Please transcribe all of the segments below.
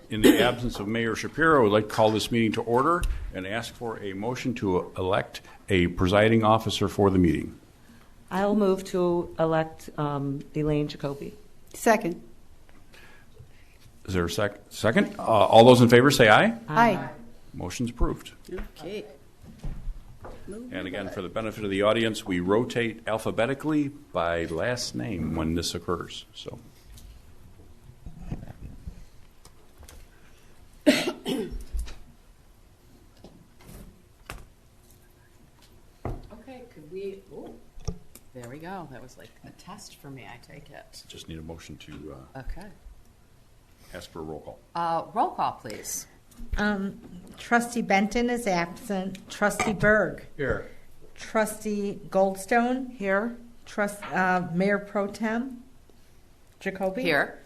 In the absence of Mayor Shapiro, I would like to call this meeting to order and ask for a motion to elect a presiding officer for the meeting. I'll move to elect Elaine Jacoby. Second. Is there a second? All those in favor say aye. Aye. Motion's approved. Okay. And again, for the benefit of the audience, we rotate alphabetically by last name when this occurs. So, Okay, could we, there we go. That was like a test for me, I take it. just need a motion to Okay. ask for a roll call. Roll call, please. Trustee Benton is absent. Trustee Berg. Here. Trustee Goldstone. Here. Mayor Pro Tem Jacoby. Here.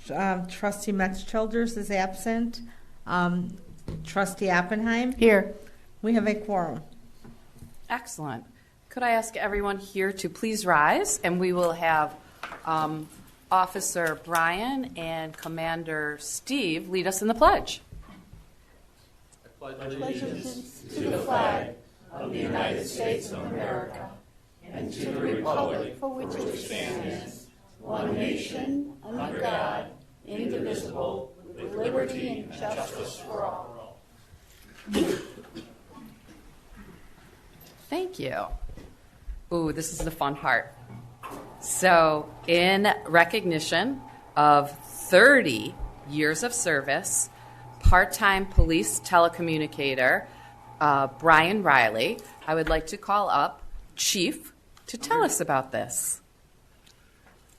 Trustee Metz-Childers is absent. Trustee Oppenheim. Here. We have a quorum. Excellent. Could I ask everyone here to please rise, and we will have Officer Brian and Commander Steve lead us in the pledge. Allegiance to the flag of the United States of America and to the republic for which it stands, one nation, under God, indivisible, with liberty and justice for all. Thank you. Ooh, this is the fun part. So, in recognition of 30 years of service, part-time police telecommunicator Brian Riley, I would like to call up Chief to tell us about this.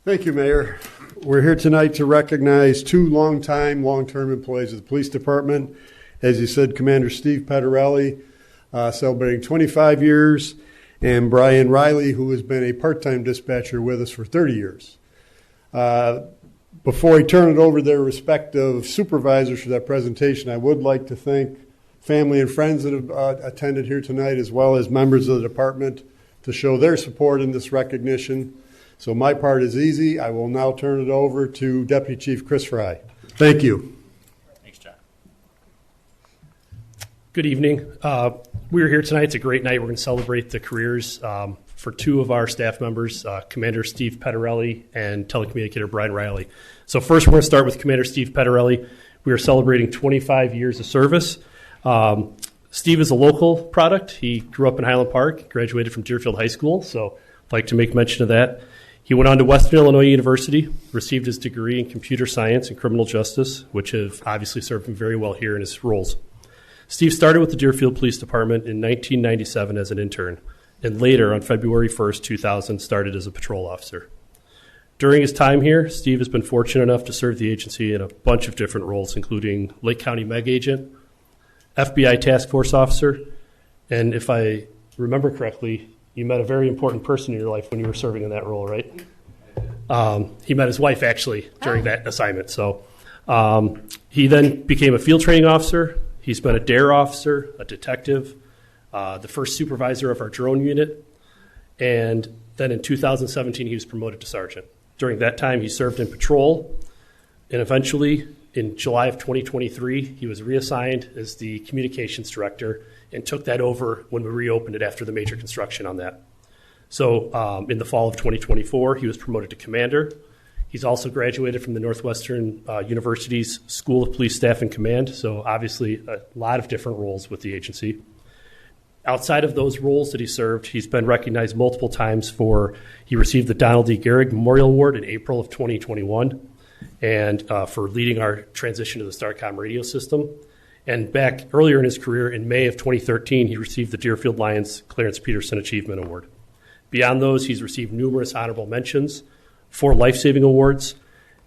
Thank you, Mayor. We're here tonight to recognize two long-term employees of the police department. As you said, Commander Steve Pettarelli, celebrating 25 years, and Brian Riley, who has been a part-time dispatcher with us for 30 years. Before I turn it over to their respective supervisors for that presentation, I would like to thank family and friends that have attended here tonight, as well as members of the department, to show their support in this recognition. So my part is easy. I will now turn it over to Deputy Chief Chris Fry. Thank you. Thanks, John. Good evening. We're here tonight. It's a great night. We're going to celebrate the careers for two of our staff members, Commander Steve Pettarelli and telecommunicator Brian Riley. So first, we're going to start with Commander Steve Pettarelli. We are celebrating 25 years of service. Steve is a local product. He grew up in Highland Park, graduated from Deerfield High School, so I'd like to make mention of that. He went on to Western Illinois University, received his degree in computer science and criminal justice, which have obviously served him very well here in his roles. Steve started with the Deerfield Police Department in 1997 as an intern, and later, on February 1st, 2000, started as a patrol officer. During his time here, Steve has been fortunate enough to serve the agency in a bunch of different roles, including Lake County MEG agent, FBI task force officer, and if I remember correctly, you met a very important person in your life when you were serving in that role, right? He met his wife, actually, during that assignment. So he then became a field training officer. He's been a DARE officer, a detective, the first supervisor of our drone unit, and then in 2017, he was promoted to sergeant. During that time, he served in patrol, and eventually, in July of 2023, he was reassigned as the communications director and took that over when we reopened it after the major construction on that. So in the fall of 2024, he was promoted to commander. He's also graduated from the Northwestern University's School of Police Staff and Command, so obviously a lot of different roles with the agency. Outside of those roles that he served, he's been recognized multiple times he received the Donald D. Gehrig Memorial Award in April of 2021, and for leading our transition to the Starcom radio system. And back earlier in his career, in May of 2013, he received the Deerfield Lions Clarence Peterson Achievement Award. Beyond those, he's received numerous honorable mentions, 4 life-saving awards,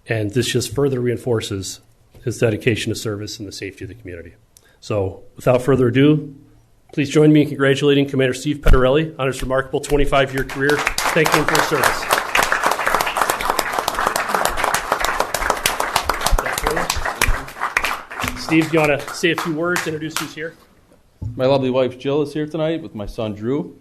and this just further reinforces his dedication to service and the safety of the community. So without further ado, please join me in congratulating Commander Steve Pettarelli on his remarkable 25-year career. Thank him for his service. Steve, do you want to say a few words, introduce who's here? My lovely wife Jill is here tonight with my son Drew.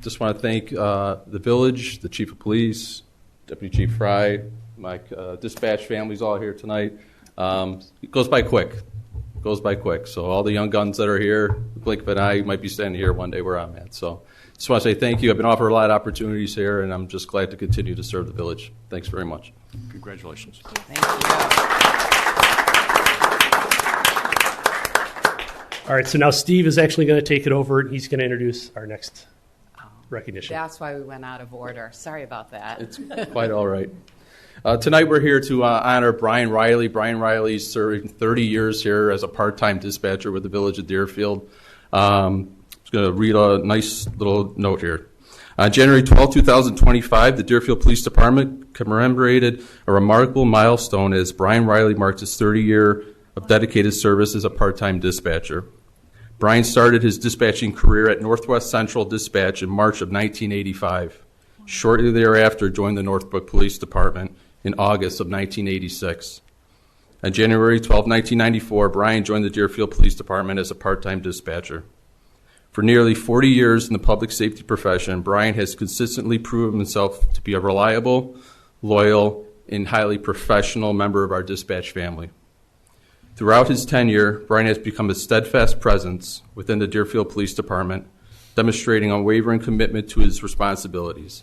Just want to thank the village, the chief of police, Deputy Chief Fry, my dispatch family's all here tonight. It goes by quick. So all the young guns that are here, the blink of an eye, might be standing here one day where I'm at. So just want to say thank you. I've been offered a lot of opportunities here, and I'm just glad to continue to serve the village. Thanks very much. Congratulations. Thank you. All right, so now Steve is actually going to take it over, and he's going to introduce our next recognition. That's why we went out of order. Sorry about that. It's quite all right. Tonight we're here to honor Brian Riley. Brian Riley served 30 years here as a part-time dispatcher with the Village of Deerfield. I'm just going to read a nice little note here. On January 12, 2025, the Deerfield Police Department commemorated a remarkable milestone as Brian Riley marked his 30-year of dedicated service as a part-time dispatcher. Brian started his dispatching career at Northwest Central Dispatch in March of 1985. Shortly thereafter, joined the Northbrook Police Department in August of 1986. On January 12, 1994, Brian joined the Deerfield Police Department as a part-time dispatcher. For nearly 40 years in the public safety profession, Brian has consistently proven himself to be a reliable, loyal, and highly professional member of our dispatch family. Throughout his tenure, Brian has become a steadfast presence within the Deerfield Police Department, demonstrating unwavering commitment to his responsibilities.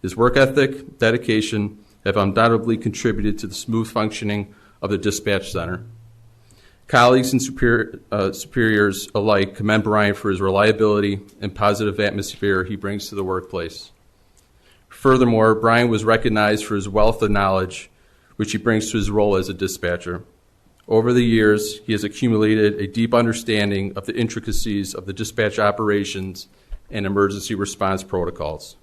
His work ethic, dedication have undoubtedly contributed to the smooth functioning of the dispatch center. Colleagues and superiors alike commend Brian for his reliability and positive atmosphere he brings to the workplace. Furthermore, Brian was recognized for his wealth of knowledge, which he brings to his role as a dispatcher. Over the years, he has accumulated a deep understanding of the intricacies of the dispatch operations and emergency response protocols.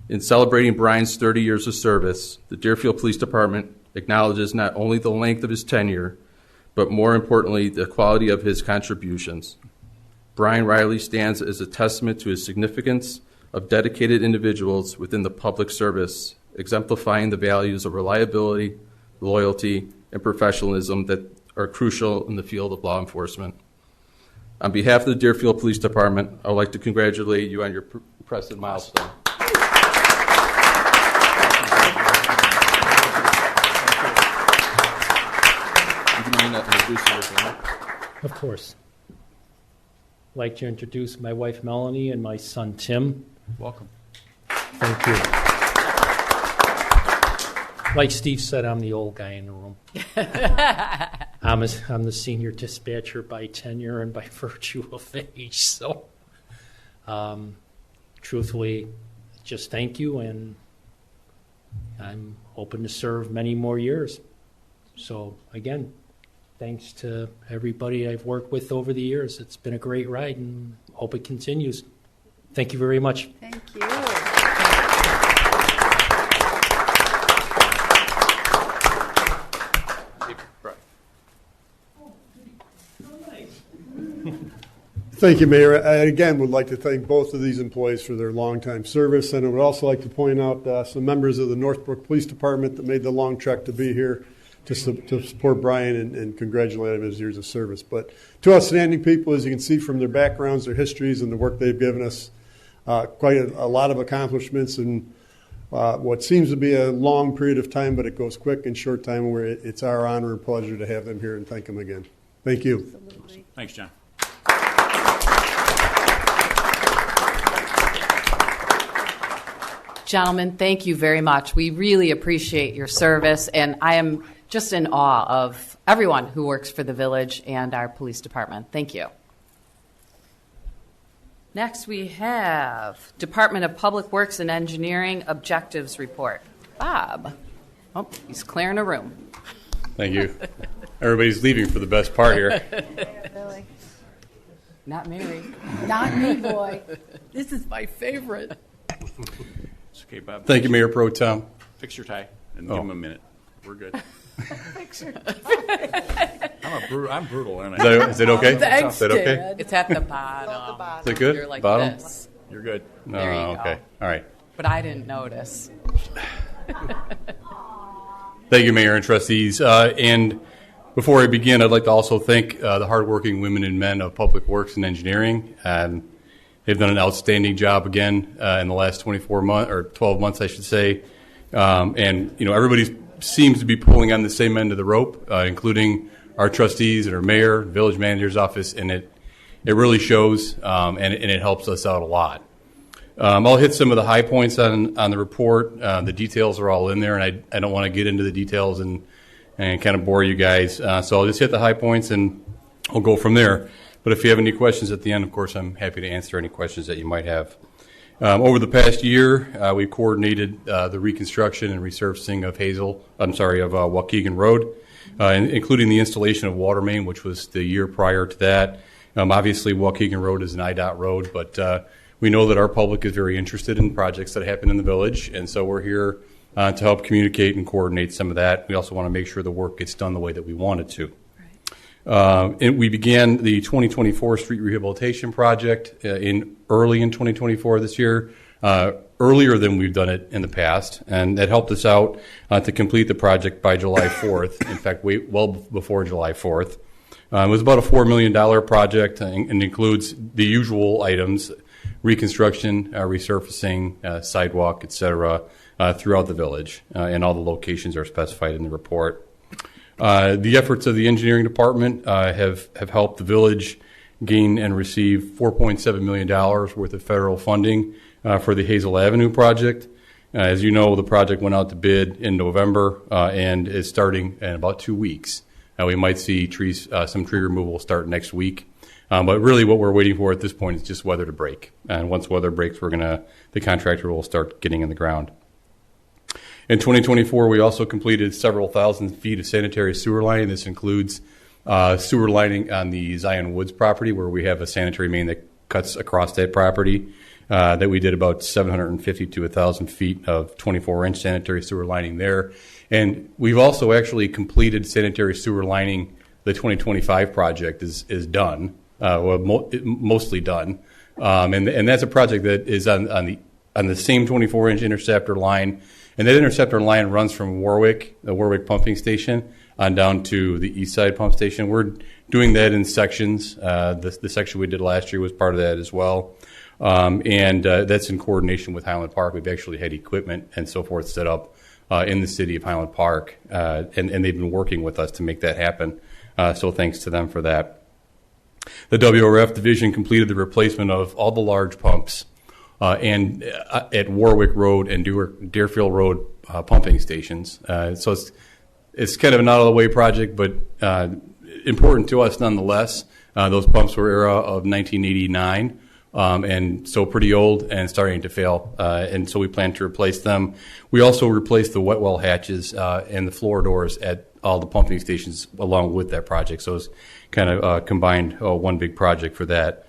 In celebrating Brian's 30 years of service, the Deerfield Police Department acknowledges not only the length of his tenure, but more importantly, the quality of his contributions. Brian Riley stands as a testament to his significance of dedicated individuals within the public service, exemplifying the values of reliability, loyalty, and professionalism that are crucial in the field of law enforcement. On behalf of the Deerfield Police Department, I would like to congratulate you on your impressive milestone. Of course. I'd like to introduce my wife Melanie and my son Tim. Welcome. Thank you. Like Steve said, I'm the old guy in the room. I'm the senior dispatcher by tenure and by virtue of age. So, truthfully, just thank you, and I'm hoping to serve many more years. So, again, thanks to everybody I've worked with over the years. It's been a great ride, and hope it continues. Thank you very much. Thank you. Thank you, Mayor. I again would like to thank both of these employees for their longtime service, and I would also like to point out some members of the Northbrook Police Department that made the long trek to be here to support Brian and congratulate him on his years of service. But two outstanding people, as you can see from their backgrounds, their histories, and the work they've given us, quite a lot of accomplishments in what seems to be a long period of time, but it goes quick in short time, where it's our honor and pleasure to have them here and thank them again. Thank you. Absolutely. Thanks, John. Gentlemen, thank you very much. We really appreciate your service, and I am just in awe of everyone who works for the village and our police department. Thank you. Next, we have Department of Public Works and Engineering Objectives Report. Bob. Oh, he's clearing a room. Thank you. Everybody's leaving for the best part here. Really. Not Mary. Not me, boy. This is my favorite. It's okay, Bob. Thank you, Mayor Pro Tem. Fix your tie and Oh. give him a minute. We're good. I'm brutal, aren't Is I? that, is it okay? Thanks, Is that okay? Dad. It's at the bottom. Is it good? You're like Bottom? this. You're good. No, There you go. okay. All right. But I didn't notice. Thank you, Mayor and Trustees. And before I begin, I'd like to also thank the hardworking women and men of Public Works and Engineering. And they've done an outstanding job again in the last 24 months, or 12 months, I should say. And, you know, everybody's seems to be pulling on the same end of the rope, including our trustees and our mayor, village manager's office, and it really shows, and it helps us out a lot. I'll hit some of the high points on the report. The details are all in there, and I don't want to get into the details and kind of bore you guys. So I'll just hit the high points, and I'll go from there. But if you have any questions at the end, of course, I'm happy to answer any questions that you might have. Over the past year, we coordinated the reconstruction and resurfacing of Waukegan Road, including the installation of water main, which was the year prior to that. Obviously, Waukegan Road is an IDOT road, but we know that our public is very interested in projects that happen in the village, and so we're here to help communicate and coordinate some of that. We also want to make sure the work gets done the way that we want it to. And we began the 2024 street rehabilitation project early in 2024 this year, earlier than we've done it in the past, and that helped us out to complete the project by July 4th. In fact, well before July 4th. It was about a $4 million project and includes the usual items: reconstruction, resurfacing, sidewalk, etc., throughout the village, and all the locations are specified in the report. The efforts of the engineering department have helped the village gain and receive $4.7 million worth of federal funding for the Hazel Avenue project. As you know, the project went out to bid in November and is starting in about 2 weeks. We might see some tree removal start next week. But really what we're waiting for at this point is just weather to break. And once weather breaks, the contractor will start getting in the ground. In 2024, we also completed several thousand feet of sanitary sewer lining. This includes sewer lining on the Zion Woods property, where we have a sanitary main that cuts across that property. That we did about 750 to 1,000 feet of 24-inch sanitary sewer lining there. And we've also actually completed sanitary sewer lining. The 2025 project is done, mostly done. And that's a project that is on the same 24-inch interceptor line. And that interceptor line runs from the Warwick pumping station, on down to the east side pump station. We're doing that in sections. The section we did last year was part of that as well. And that's in coordination with Highland Park. We've actually had equipment and so forth set up in the city of Highland Park, and they've been working with us to make that happen. So thanks to them for that. The WRF division completed the replacement of all the large pumps and at Warwick Road and Deerfield Road pumping stations. So it's kind of an out-of-the-way project, but important to us nonetheless. Those pumps were era of 1989, and so pretty old and starting to fail, and so we plan to replace them. We also replaced the wet well hatches and the floor doors at all the pumping stations along with that project, so it's kind of combined one big project for that.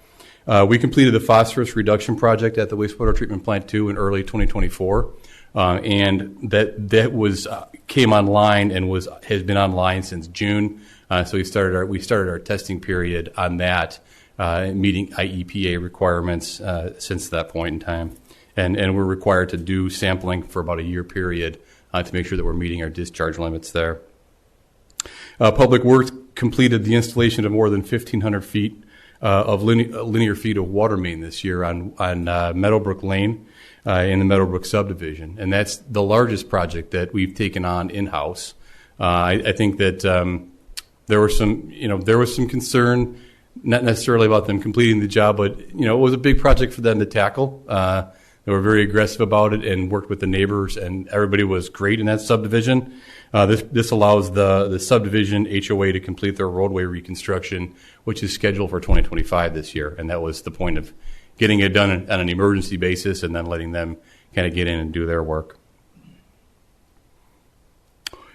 We completed the phosphorus reduction project at the wastewater treatment plant 2 in early 2024, and that was came online and has been online since June. So we started our testing period on that, meeting IEPA requirements since that point in time, and we're required to do sampling for about a year period to make sure that we're meeting our discharge limits there. Public Works completed the installation of more than 1,500 feet of linear feet of water main this year on Meadowbrook Lane in the Meadowbrook subdivision, and that's the largest project that we've taken on in-house. I think that there was some concern, not necessarily about them completing the job, but it was a big project for them to tackle. They were very aggressive about it and worked with the neighbors, and everybody was great in that subdivision. This allows the subdivision HOA to complete their roadway reconstruction, which is scheduled for 2025 this year, and that was the point of getting it done on an emergency basis and then letting them kind of get in and do their work.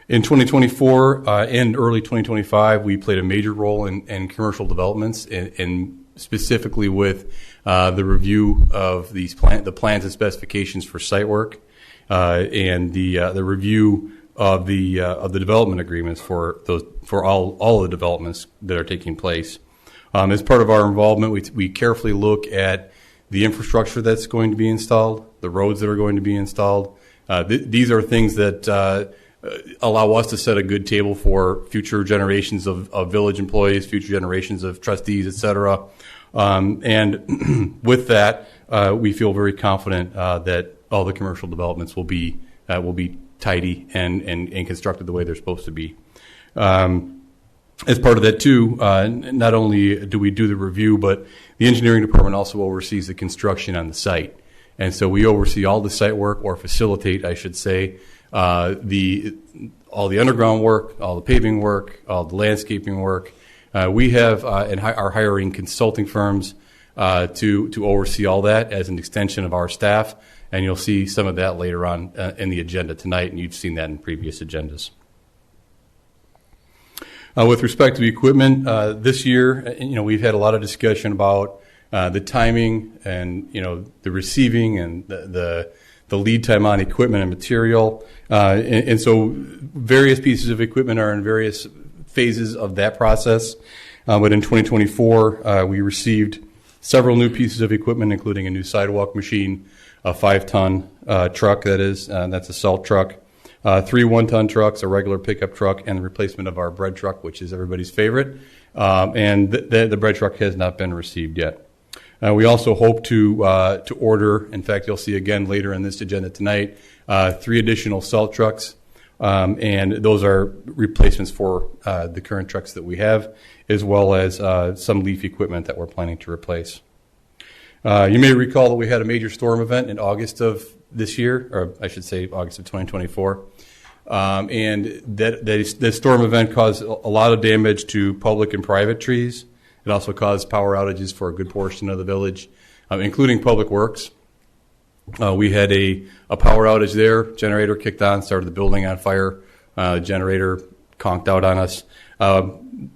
In 2024 and early 2025, we played a major role in commercial developments, and specifically with the review of the plans and specifications for site work, and the review of the development agreements for all the developments that are taking place. As part of our involvement, we carefully look at the infrastructure that's going to be installed, the roads that are going to be installed. These are things that allow us to set a good table for future generations of village employees, future generations of trustees, et cetera. And with that, we feel very confident that all the commercial developments will be tidy and constructed the way they're supposed to be. As part of that too, not only do we do the review, but the engineering department also oversees the construction on the site. And so we oversee all the site work, or facilitate, I should say, all the underground work, all the paving work, all the landscaping work. We have and are hiring consulting firms to oversee all that as an extension of our staff, and you'll see some of that later on in the agenda tonight, and you've seen that in previous agendas. With respect to the equipment, this year, we've had a lot of discussion about the timing and, the receiving and the lead time on equipment and material. And so various pieces of equipment are in various phases of that process. But in 2024, we received several new pieces of equipment, including a new sidewalk machine, a 5-ton truck, that's a salt truck, 3 1-ton trucks, a regular pickup truck, and the replacement of our bread truck, which is everybody's favorite. And the bread truck has not been received yet. We also hope to order, in fact, you'll see again later in this agenda tonight, 3 additional salt trucks. And those are replacements for the current trucks that we have, as well as some leaf equipment that we're planning to replace. You may recall that we had a major storm event in August of this year, or I should say August of 2024. And that storm event caused a lot of damage to public and private trees. It also caused power outages for a good portion of the village, including Public Works. We had a power outage there. Generator kicked on, started the building on fire. Generator conked out on us.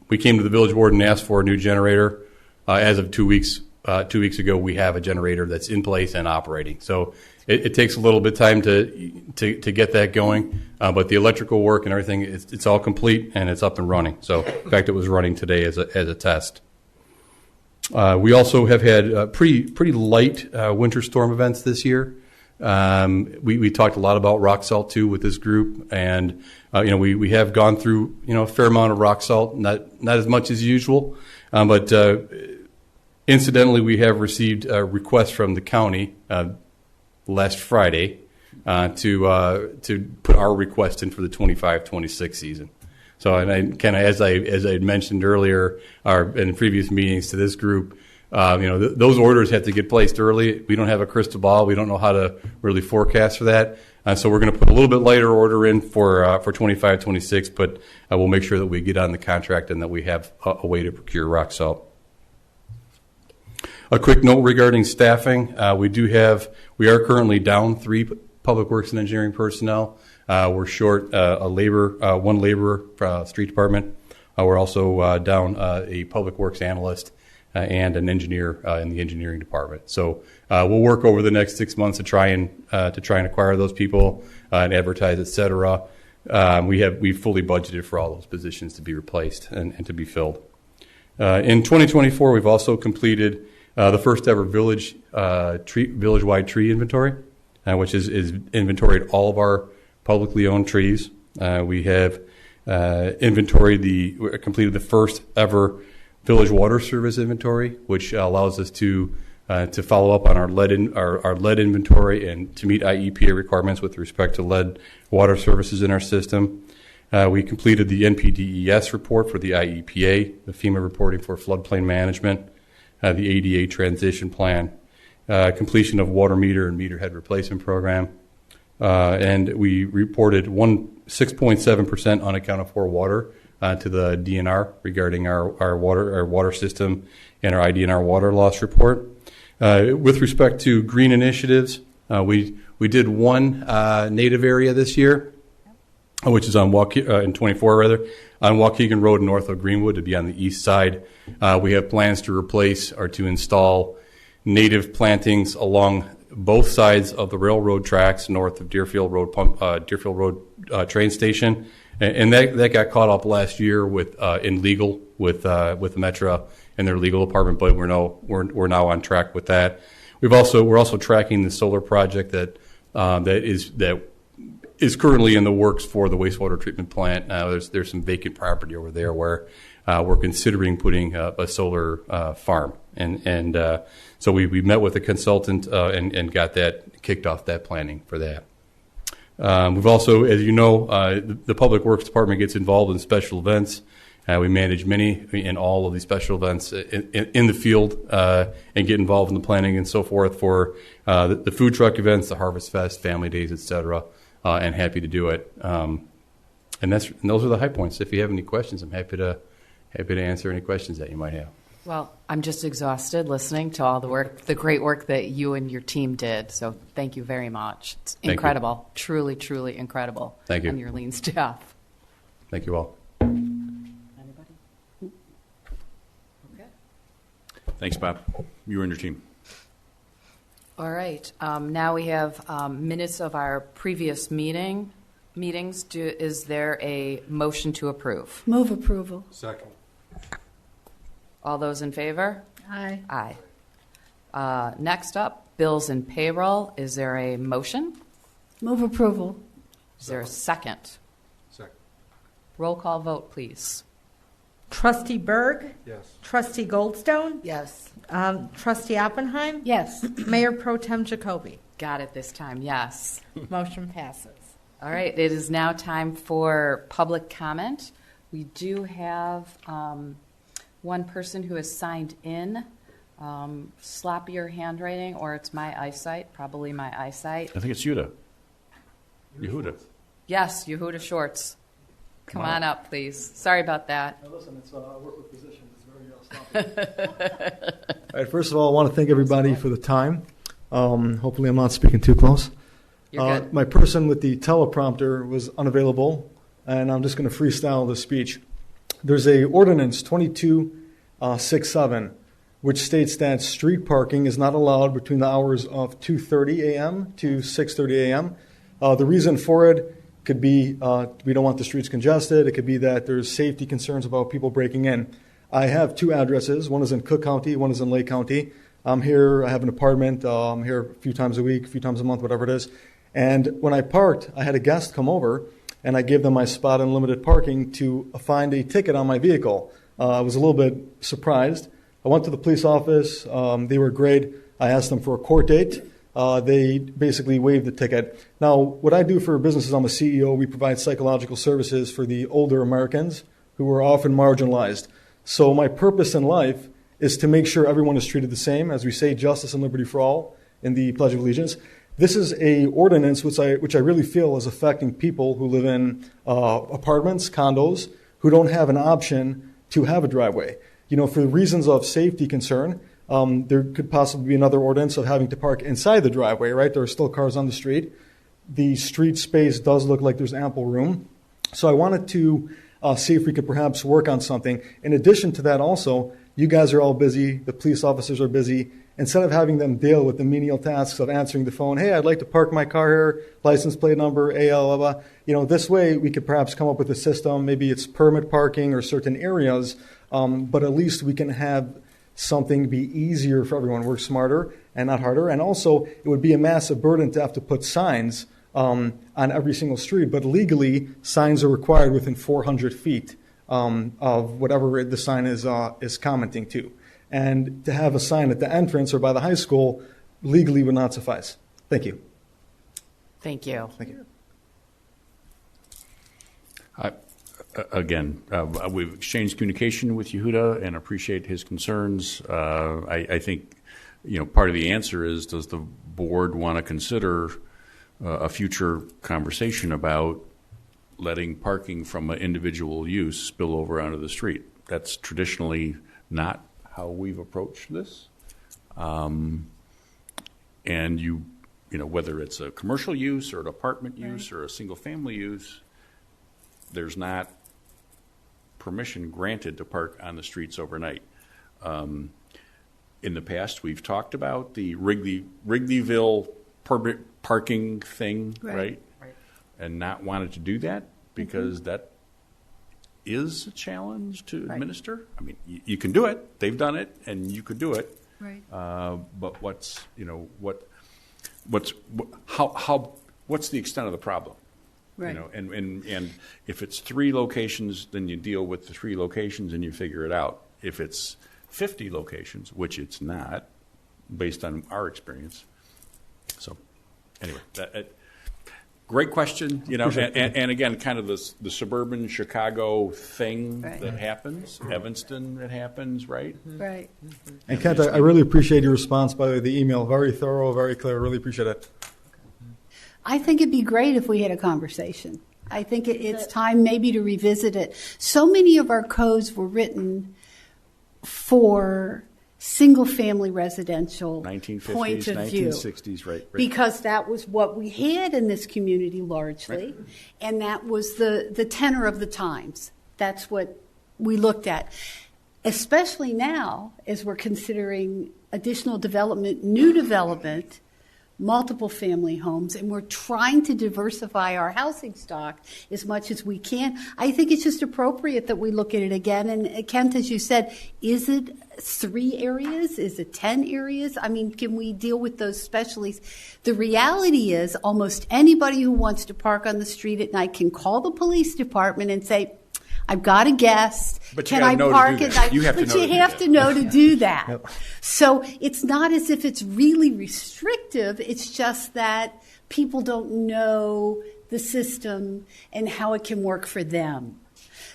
We came to the village board and asked for a new generator. As of 2 weeks ago, we have a generator that's in place and operating. So it takes a little bit of time to get that going, but the electrical work and everything, it's all complete and it's up and running. So in fact, it was running today as a test. We also have had pretty light winter storm events this year. We talked a lot about rock salt too with this group, and we have gone through a fair amount of rock salt, not as much as usual, but incidentally we have received a request from the county last Friday to put our request in for the 25-26 season. So, and I kind of, as I had mentioned earlier, in previous meetings to this group, those orders have to get placed early. We don't have a crystal ball. We don't know how to really forecast for that. So we're going to put a little bit lighter order in for 25-26, but we'll make sure that we get on the contract and that we have a way to procure rock salt. A quick note regarding staffing: we are currently down 3 public works and engineering personnel. We're short one laborer for street department. We're also down a public works analyst and an engineer in the engineering department. So we'll work over the next 6 months to try and acquire those people and advertise, et cetera. We've fully budgeted for all those positions to be replaced and to be filled. In 2024, we've also completed the first ever village-wide tree inventory, which is inventoried all of our publicly owned trees. We have completed the first ever village water service inventory, which allows us to follow up on our lead inventory and to meet IEPA requirements with respect to lead water services in our system. We completed the NPDES report for the IEPA, the FEMA reporting for floodplain management, the ADA transition plan, completion of water meter and meter head replacement program. And we reported 6.7% unaccounted for water to the DNR regarding our water system and our IDNR water loss report. With respect to green initiatives, we did one native area this year, which is on in 24 rather, on Waukegan Road north of Greenwood, to be on the east side. We have plans to replace or to install native plantings along both sides of the railroad tracks north of Deerfield Road train station, and that got caught up last year in legal with Metra and their legal department, but we're now on track with that. We're also tracking the solar project that is currently in the works for the wastewater treatment plant. There's some vacant property over there where we're considering putting a solar farm, and so we met with a consultant and got that kicked off, that planning for that. We've also, as you know, the Public Works Department gets involved in special events. We manage many and all of these special events in the field and get involved in the planning and so forth for the food truck events, the Harvest Fest, Family Days, etc. And happy to do it. And those are the high points. If you have any questions, I'm happy to answer any questions that you might have. Well, I'm just exhausted listening to all the great work that you and your team did. So thank you very much. It's incredible. Truly, truly incredible. Thank you. And your lean staff. Thank you all. Anybody? Okay. Thanks, Bob. You and your team. All right. Now we have minutes of our previous meetings. Is there a motion to approve? Move approval. Second. All those in favor? Aye. Aye. Next up, bills and payroll. Is there a motion? Move approval. Is there a second? Second. Roll call vote, please. Trustee Berg? Yes. Trustee Goldstone? Yes. Trustee Oppenheim? Yes. Mayor Pro Tem Jacoby? Got it this time, yes. Motion passes. All right, it is now time for public comment. We do have one person who has signed in. Sloppier handwriting, or it's my eyesight, probably my eyesight. I think it's Yehuda. Yes, Yehuda Shorts. Come on up, please. Sorry about that. Now listen, I work with physicians. It's very All right, first of all, I want to thank everybody for the time. Hopefully I'm not speaking too close. You're good. My person with the teleprompter was unavailable, and I'm just going to freestyle the speech. There's a ordinance 2267, which states that street parking is not allowed between the hours of 2:30 a.m. to 6:30 a.m. The reason for it could be we don't want the streets congested. It could be that there's safety concerns about people breaking in. I have two addresses. One is in Cook County, one is in Lake County. I'm here. I have an apartment. I'm here a few times a week, a few times a month, whatever it is. And when I parked, I had a guest come over, and I gave them my spot on limited parking to find a ticket on my vehicle. I was a little bit surprised. I went to the police office. They were great. I asked them for a court date. They basically waived the ticket. Now, what I do for businesses, I'm a CEO. We provide psychological services for the older Americans who are often marginalized. So my purpose in life is to make sure everyone is treated the same, as we say, justice and liberty for all in the Pledge of Allegiance. This is a ordinance which I really feel is affecting people who live in apartments, condos, who don't have an option to have a driveway. You know, for reasons of safety concern, there could possibly be another ordinance of having to park inside the driveway, right? There are still cars on the street. The street space does look like there's ample room. So I wanted to see if we could perhaps work on something. In addition to that also, you guys are all busy, the police officers are busy. Instead of having them deal with the menial tasks of answering the phone, hey, I'd like to park my car here, license plate number, AL, blah, blah. You know, this way we could perhaps come up with a system. Maybe it's permit parking or certain areas, but at least we can have something be easier for everyone, work smarter and not harder. And also, it would be a massive burden to have to put signs on every single street, but legally, signs are required within 400 feet of whatever the sign is commenting to. And to have a sign at the entrance or by the high school legally would not suffice. Thank you. Thank you. Thank you. Again, we've exchanged communication with Yehuda and appreciate his concerns. I think, you know, part of the answer is, does the board want to consider a future conversation about letting parking from an individual use spill over onto the street? That's traditionally not how we've approached this. And you know, whether it's a commercial use or an apartment use or a single family use, there's not permission granted to park on the streets overnight. In the past, we've talked about the Wrigleyville permit parking thing, right? And not wanted to do that because that is a challenge to administer. I mean, you can do it. They've done it, and you could do it. Right. But what's the extent of the problem? Right. You know, and if it's 3 locations, then you deal with the 3 locations and you figure it out. If it's 50 locations, which it's not, based on our experience. So, anyway, great question. You know, and again, kind of the suburban Chicago thing Right. that happens, Evanston, it happens, right? Right. And Kent, I really appreciate your response, by the way, the email. Very thorough, very clear. Really appreciate it. I think it'd be great if we had a conversation. I think it's time maybe to revisit it. So many of our codes were written for single-family residential 1950s, point of view. 1960s, right? Because that was what we had in this community largely, and that was the tenor of the times. That's what we looked at. Especially now, as we're considering additional development, new development, multiple family homes, and we're trying to diversify our housing stock as much as we can. I think it's just appropriate that we look at it again. And Kent, as you said, is it 3 areas? Is it 10 areas? I mean, can we deal with those specialties? The reality is almost anybody who wants to park on the street at night can call the police department and say, I've got a guest. But you Can gotta I know to park do at that. night? You have to but know to you do have that. to know to do that. So it's not as if it's really restrictive. It's just that people don't know the system and how it can work for them.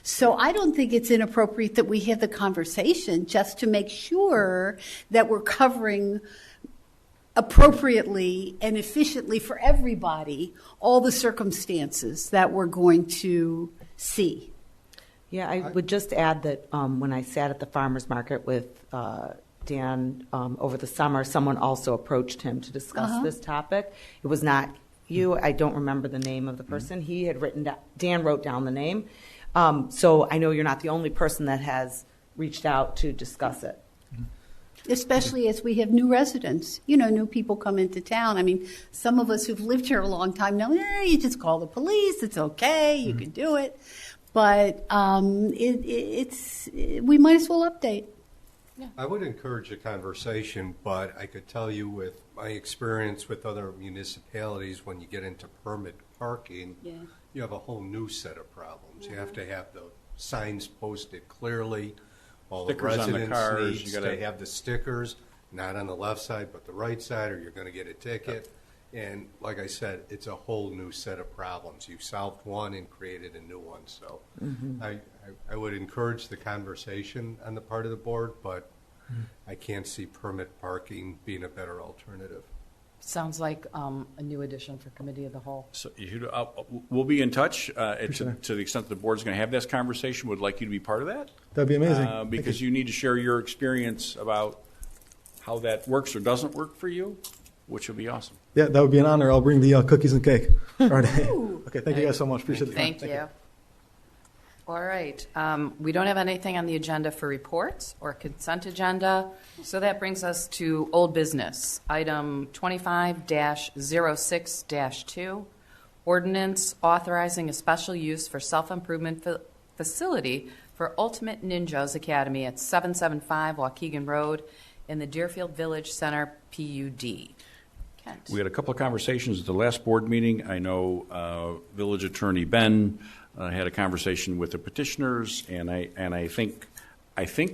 So I don't think it's inappropriate that we have the conversation just to make sure that we're covering appropriately and efficiently for everybody all the circumstances that we're going to see. Yeah, I would just add that when I sat at the farmer's market with Dan over the summer, someone also approached him to discuss this topic. It was not you. I don't remember the name of the person. He had written down, Dan wrote down the name. So I know you're not the only person that has reached out to discuss it. Especially as we have new residents, new people come into town. I mean, some of us who've lived here a long time know, you just call the police. It's okay. You can do it. But we might as well update. I would encourage a conversation, but I could tell you with my experience with other municipalities, when you get into permit parking, you have a whole new set of problems. You have to have the signs posted clearly. All Stickers the on the residents cars, need you gotta- to have the stickers, not on the left side, but the right side, or you're going to get a ticket. And like I said, it's a whole new set of problems. You solved one and created a new one. So I would encourage the conversation on the part of the board, but I can't see permit parking being a better alternative. Sounds like a new addition for committee of the whole. So we'll be in touch to the extent that the board's going to have this conversation. Would like you to be part of that. That'd be amazing. Because you need to share your experience about how that works or doesn't work for you, which will be awesome. Yeah, that would be an honor. I'll bring the cookies and cake. All right. Okay, thank you guys so much. Appreciate the time. Thank you. All right. We don't have anything on the agenda for reports or consent agenda, so that brings us to old business. Item 25-06-2, ordinance authorizing a special use for self-improvement facility for Ultimate Ninjas Academy at 775 Waukegan Road in the Deerfield Village Center PUD. Kent. We had a couple of conversations at the last board meeting. I know Village Attorney Ben had a conversation with the petitioners, and I think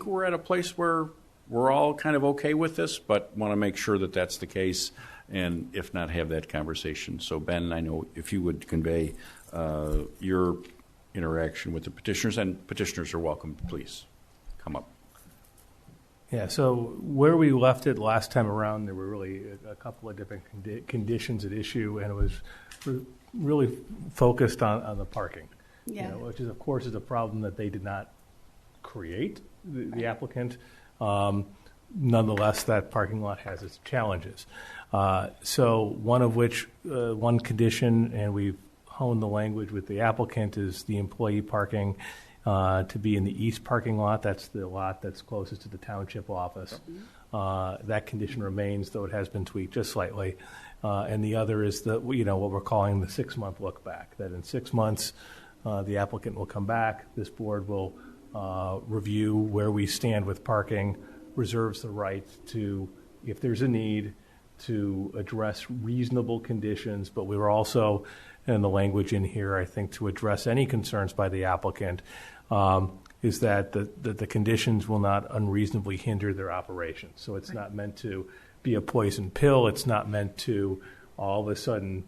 we're at a place where we're all kind of okay with this, but want to make sure that that's the case, and if not, have that conversation. So Ben, I know if you would convey your interaction with the petitioners, and petitioners are welcome, please come up. Yeah, so where we left it last time around, there were really a couple of different conditions at issue, and it was really focused on the parking, which is, of course, is a problem that they did not create, the applicant. Nonetheless, that parking lot has its challenges. So one condition, and we've honed the language with the applicant, is the employee parking to be in the east parking lot. That's the lot that's closest to the township office. That condition remains, though it has been tweaked just slightly. And the other is what we're calling the 6-month look back, that in 6 months the applicant will come back, this board will review where we stand with parking, reserves the right to, if there's a need, to address reasonable conditions, but we were also and the language in here, I think, to address any concerns by the applicant, is that the conditions will not unreasonably hinder their operations. So it's not meant to be a poison pill. It's not meant to all of a sudden,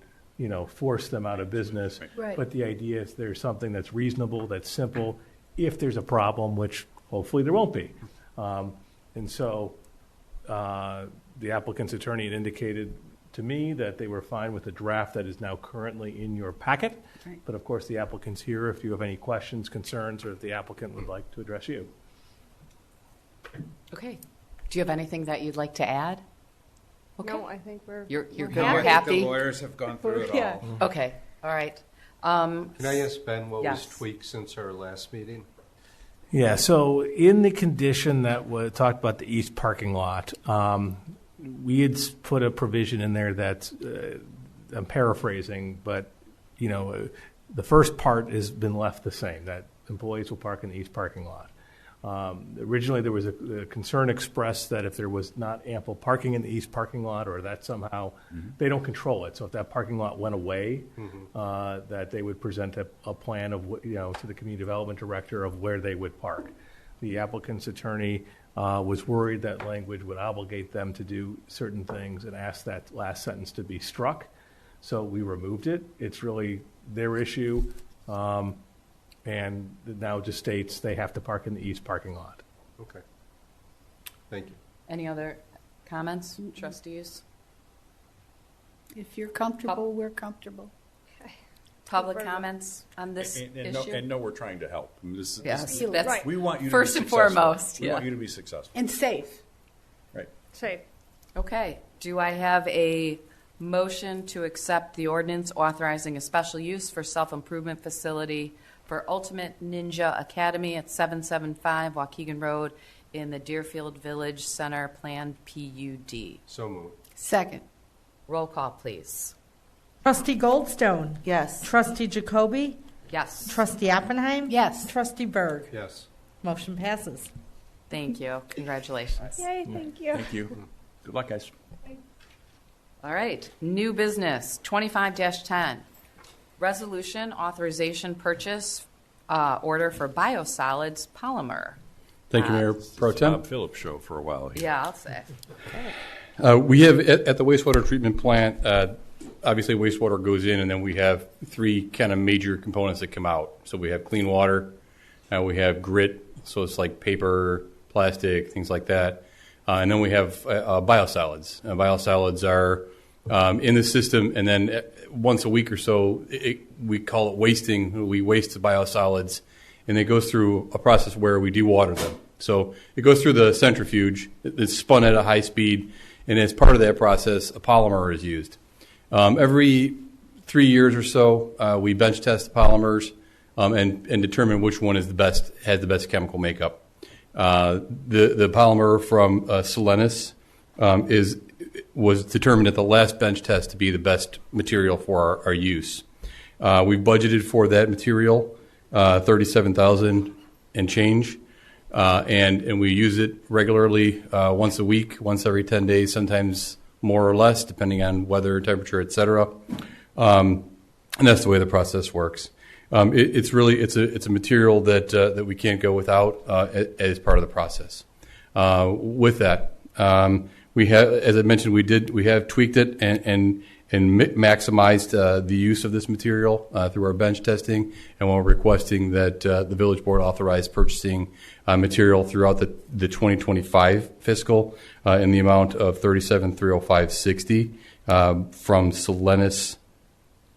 force them out of business. Right. But the idea is there's something that's reasonable, that's simple. If there's a problem, which hopefully there won't be. And so the applicant's attorney had indicated to me that they were fine with the draft that is now currently in your packet. Right. But of course, the applicant's here if you have any questions, concerns, or if the applicant would like to address you. Okay. Do you have anything that you'd like to add? Okay. No, I think we're You're we're good. happy. We're happy. The lawyers have gone through it Yeah. all. Okay. All right. Can I ask Ben what Yes. was tweaked since our last meeting? Yeah, so in the condition that was talked about the east parking lot, we had put a provision in there that, I'm paraphrasing, but, the first part has been left the same, that employees will park in the east parking lot. Originally, there was a concern expressed that if there was not ample parking in the east parking lot, or that somehow they don't control it. So if that parking lot went away, that they would present a plan of to the community development director of where they would park. The applicant's attorney was worried that language would obligate them to do certain things and asked that last sentence to be struck. So we removed it. It's really their issue. And it now just states they have to park in the east parking lot. Okay. Thank you. Any other comments, trustees? If you're comfortable, we're comfortable. Public comments on this issue? And no, we're trying to help. Yes, Right. that's We want you first to be and successful. foremost. We Yeah. want you to be successful. And safe. Right. Safe. Okay. Do I have a motion to accept the ordinance authorizing a special use for self-improvement facility for Ultimate Ninja Academy at 775 Waukegan Road in the Deerfield Village Center Plan PUD? So moved. Second. Roll call, please. Trustee Goldstone. Yes. Trustee Jacoby. Yes. Trustee Oppenheim. Yes. Trustee Berg. Yes. Motion passes. Thank you. Congratulations. Yay, thank you. Thank you. Good luck, guys. All right. New business 25-10. Resolution authorization purchase order for biosolids polymer. Thank you, Mayor Pro Tem. Bob Phillips show for a while here. Yeah, I'll say. We have at the wastewater treatment plant, obviously wastewater goes in, and then we have three kind of major components that come out. So we have clean water, we have grit, so it's like paper, plastic, things like that. And then we have biosolids. Biosolids are in the system, and then once a week or so, we call it wasting. We waste the biosolids, and it goes through a process where we dewater them. So it goes through the centrifuge. It's spun at a high speed, and as part of that process, a polymer is used. Every 3 years or so, we bench test the polymers and determine which one is has the best chemical makeup. The polymer from Solenis was determined at the last bench test to be the best material for our use. We've budgeted for that material, $37,000 and change, and we use it regularly once a week, once every 10 days, sometimes more or less, depending on weather, temperature, et cetera. And that's the way the process works. It's a material that we can't go without as part of the process. With that, we have, as I mentioned, we have tweaked it and maximized the use of this material through our bench testing, and we're requesting that the village board authorize purchasing material throughout the 2025 fiscal in the amount of $37,305.60 from Solenis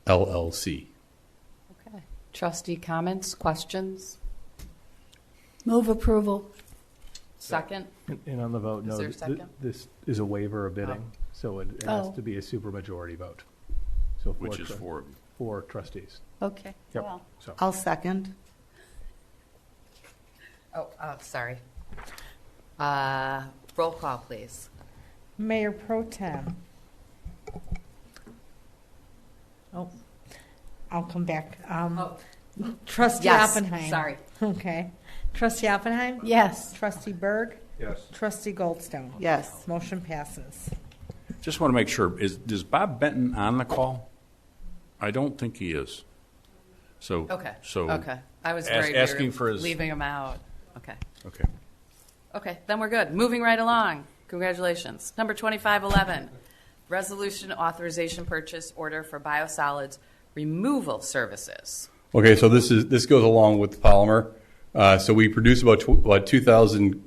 LLC. Okay. Trustee comments, questions? Move approval. Second? And on the vote, Is no, there a second? this is a waiver of bidding, so it has Oh. to be a supermajority vote. So Which is four trustees. Okay. Yep. Well, So I'll second. Oh, sorry. Roll call, please. Mayor Pro Tem. Oh, I'll come back. Trustee Yes, Oppenheim. sorry. Okay. Trustee Oppenheim? yes. Trustee Berg? Yes. Trustee Goldstone? Yes. Motion passes. Just want to make sure, is Bob Benton on the call? I don't think he is. So Okay. So Okay. I was Ask- worried asking we were for his- leaving him out. Okay. okay. Okay, then we're good. Moving right along. Congratulations. Number 2511, resolution authorization purchase order for biosolids removal services. Okay, so this goes along with polymer. So we produce about 2,000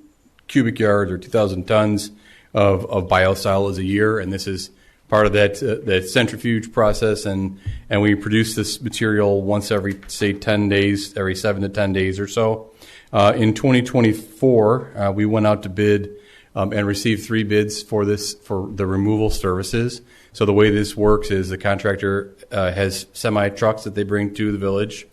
cubic yards or 2,000 tons of biosolids a year, and this is part of that centrifuge process. And we produce this material once every, say, 10 days, every 7 to 10 days or so. In 2024, we went out to bid and received 3 bids for the removal services. So the way this works is the contractor has semi trucks that they bring to the village.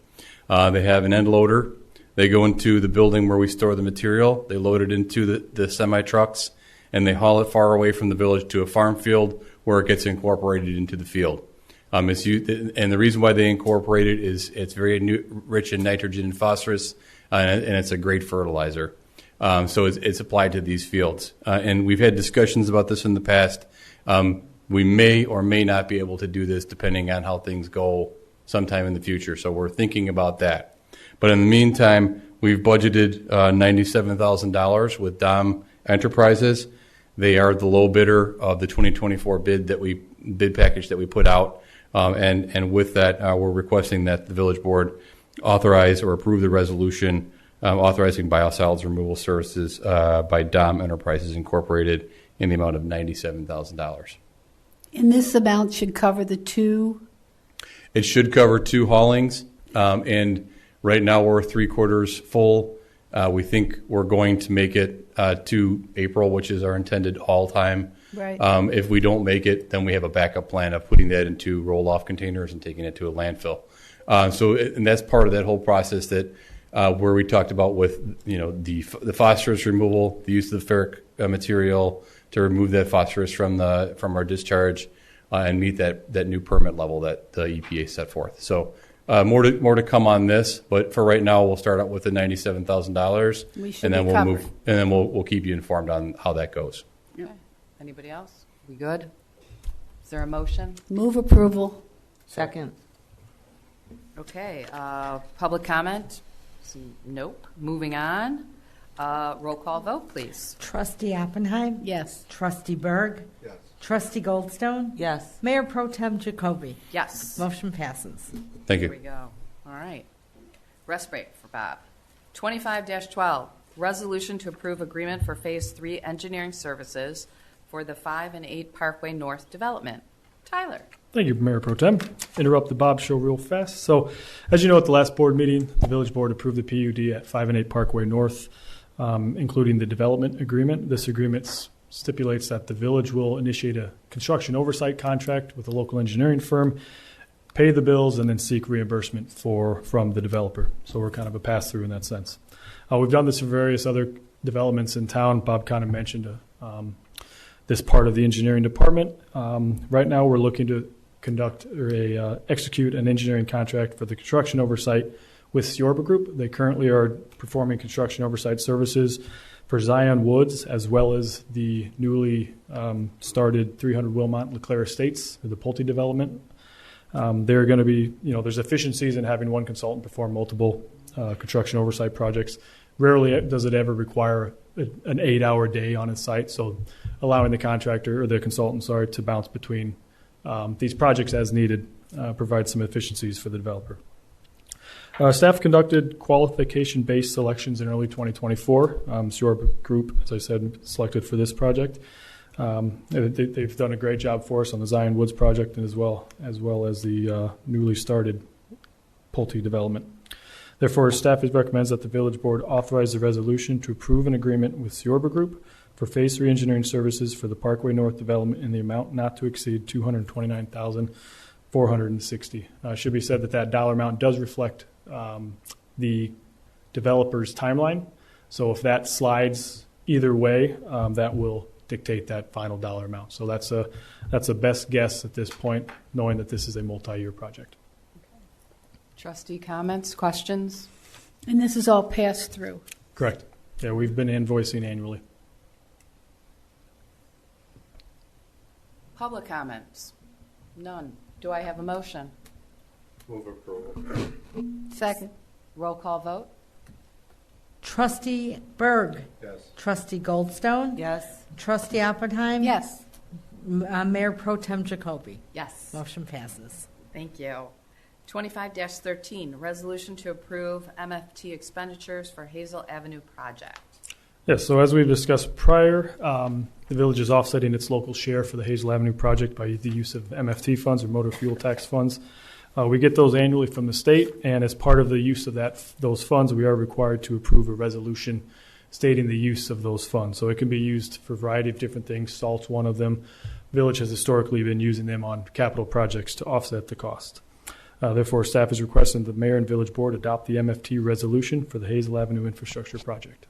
They have an end loader. They go into the building where we store the material. They load it into the semi trucks, and they haul it far away from the village to a farm field where it gets incorporated into the field. And the reason why they incorporate it is it's very rich in nitrogen and phosphorus, and it's a great fertilizer. So it's applied to these fields. And we've had discussions about this in the past. We may or may not be able to do this depending on how things go sometime in the future. So we're thinking about that. But in the meantime, we've budgeted $97,000 with Dom Enterprises. They are the low bidder of the 2024 bid package that we put out. And with that, we're requesting that the village board authorize or approve the resolution authorizing biosolids removal services by Dom Enterprises Incorporated in the amount of $97,000. And this amount should cover the 2? It should cover 2 haulings, and right now we're 3/4 full. We think we're going to make it to April, which is our intended haul time. Right. If we don't make it, then we have a backup plan of putting that into roll-off containers and taking it to a landfill. And that's part of that whole process that where we talked about with the phosphorus removal, the use of the ferric material to remove that phosphorus from our discharge and meet that new permit level that the EPA set forth. So more to come on this, but for right now we'll start out with the $97,000, and then we'll move, and then we'll keep you informed on how that goes. Okay. Anybody else? We good? Is there a motion? Move approval. Second. Okay. Public comment? Nope. Moving on. Roll call vote, please. Trustee Oppenheim? Yes. Trustee Berg? Yes. Trustee Goldstone? Yes. Mayor Pro Tem Jacoby? Yes. Motion passes. Thank Here we you. go. All right. Rest break for Bob. 25-12, resolution to approve agreement for Phase 3 engineering services for the 5 and 8 Parkway North development. Tyler. Thank you, Mayor Pro Tem. Interrupt the Bob show real fast. So, as you know, at the last board meeting, the village board approved the PUD at 5 and 8 Parkway North, including the development agreement. This agreement stipulates that the village will initiate a construction oversight contract with a local engineering firm, pay the bills, and then seek reimbursement from the developer. So we're kind of a pass-through in that sense. We've done this for various other developments in town. Bob kind of mentioned this part of the engineering department. Right now, we're looking to conduct or execute an engineering contract for the construction oversight with Siorba Group. They currently are performing construction oversight services for Zion Woods, as well as the newly started 300 Wilmot LeClaire Estates, the Pulte development. They're going to be, there's efficiencies in having one consultant perform multiple construction oversight projects. Rarely does it ever require an 8-hour day on a site, so allowing the contractor or the consultant, to bounce between these projects as needed provides some efficiencies for the developer. Staff conducted qualification-based selections in early 2024. Siorba Group, as I said, selected for this project. They've done a great job for us on the Zion Woods project, and as well as the newly started Pulte development. Therefore, staff recommends that the village board authorize the resolution to approve an agreement with Siorba Group for Phase 3 engineering services for the Parkway North development in the amount not to exceed $229,460. It should be said that dollar amount does reflect the developer's timeline. So if that slides either way, that will dictate that final dollar amount. So that's a best guess at this point, knowing that this is a multi-year project. Trustee comments, questions? And this is all passed through. Correct. Yeah, we've been invoicing annually. Public comments? None. Do I have a motion? Move approval. Second. Roll call vote? Trustee Berg. Yes. Trustee Goldstone. Yes. Trustee Oppenheim. Yes. Mayor Pro Tem Jacoby. Yes. Motion passes. Thank you. 25-13, resolution to approve MFT expenditures for Hazel Avenue project. Yes, so as we've discussed prior, the village is offsetting its local share for the Hazel Avenue project by the use of MFT funds or motor fuel tax funds. We get those annually from the state, and as part of the use of those funds, we are required to approve a resolution stating the use of those funds. So it can be used for a variety of different things. Salt's one of them. Village has historically been using them on capital projects to offset the cost. Therefore, staff is requesting the mayor and village board adopt the MFT resolution for the Hazel Avenue infrastructure project.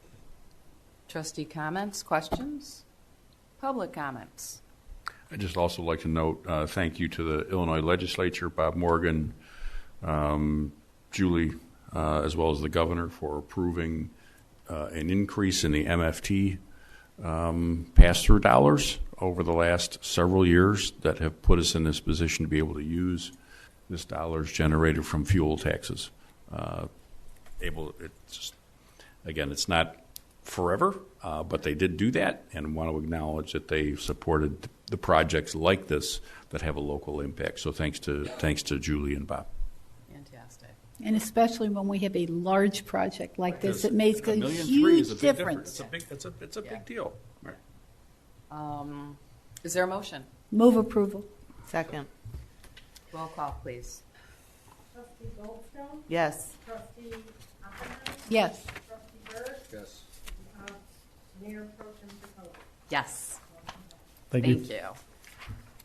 Trustee comments, questions? Public comments? I'd just also like to note, thank you to the Illinois legislature, Bob Morgan, Julie, as well as the governor for approving an increase in the MFT pass-through dollars over the last several years that have put us in this position to be able to use this dollars generated from fuel taxes. It's not forever, but they did do that, and want to acknowledge that they supported the projects like this that have a local impact. So thanks to Julie and Bob. Fantastic. And especially when we have a large project like this, it makes a $1.3 million huge is a big difference. It's a big deal. Right. Is there a motion? Move approval. Second. Roll call, please. Trustee Goldstone. Yes. Trustee Oppenheim. Yes. Trustee Berg. Yes. Mayor Pro Tem Jacoby. Yes. Thank you. Thank you.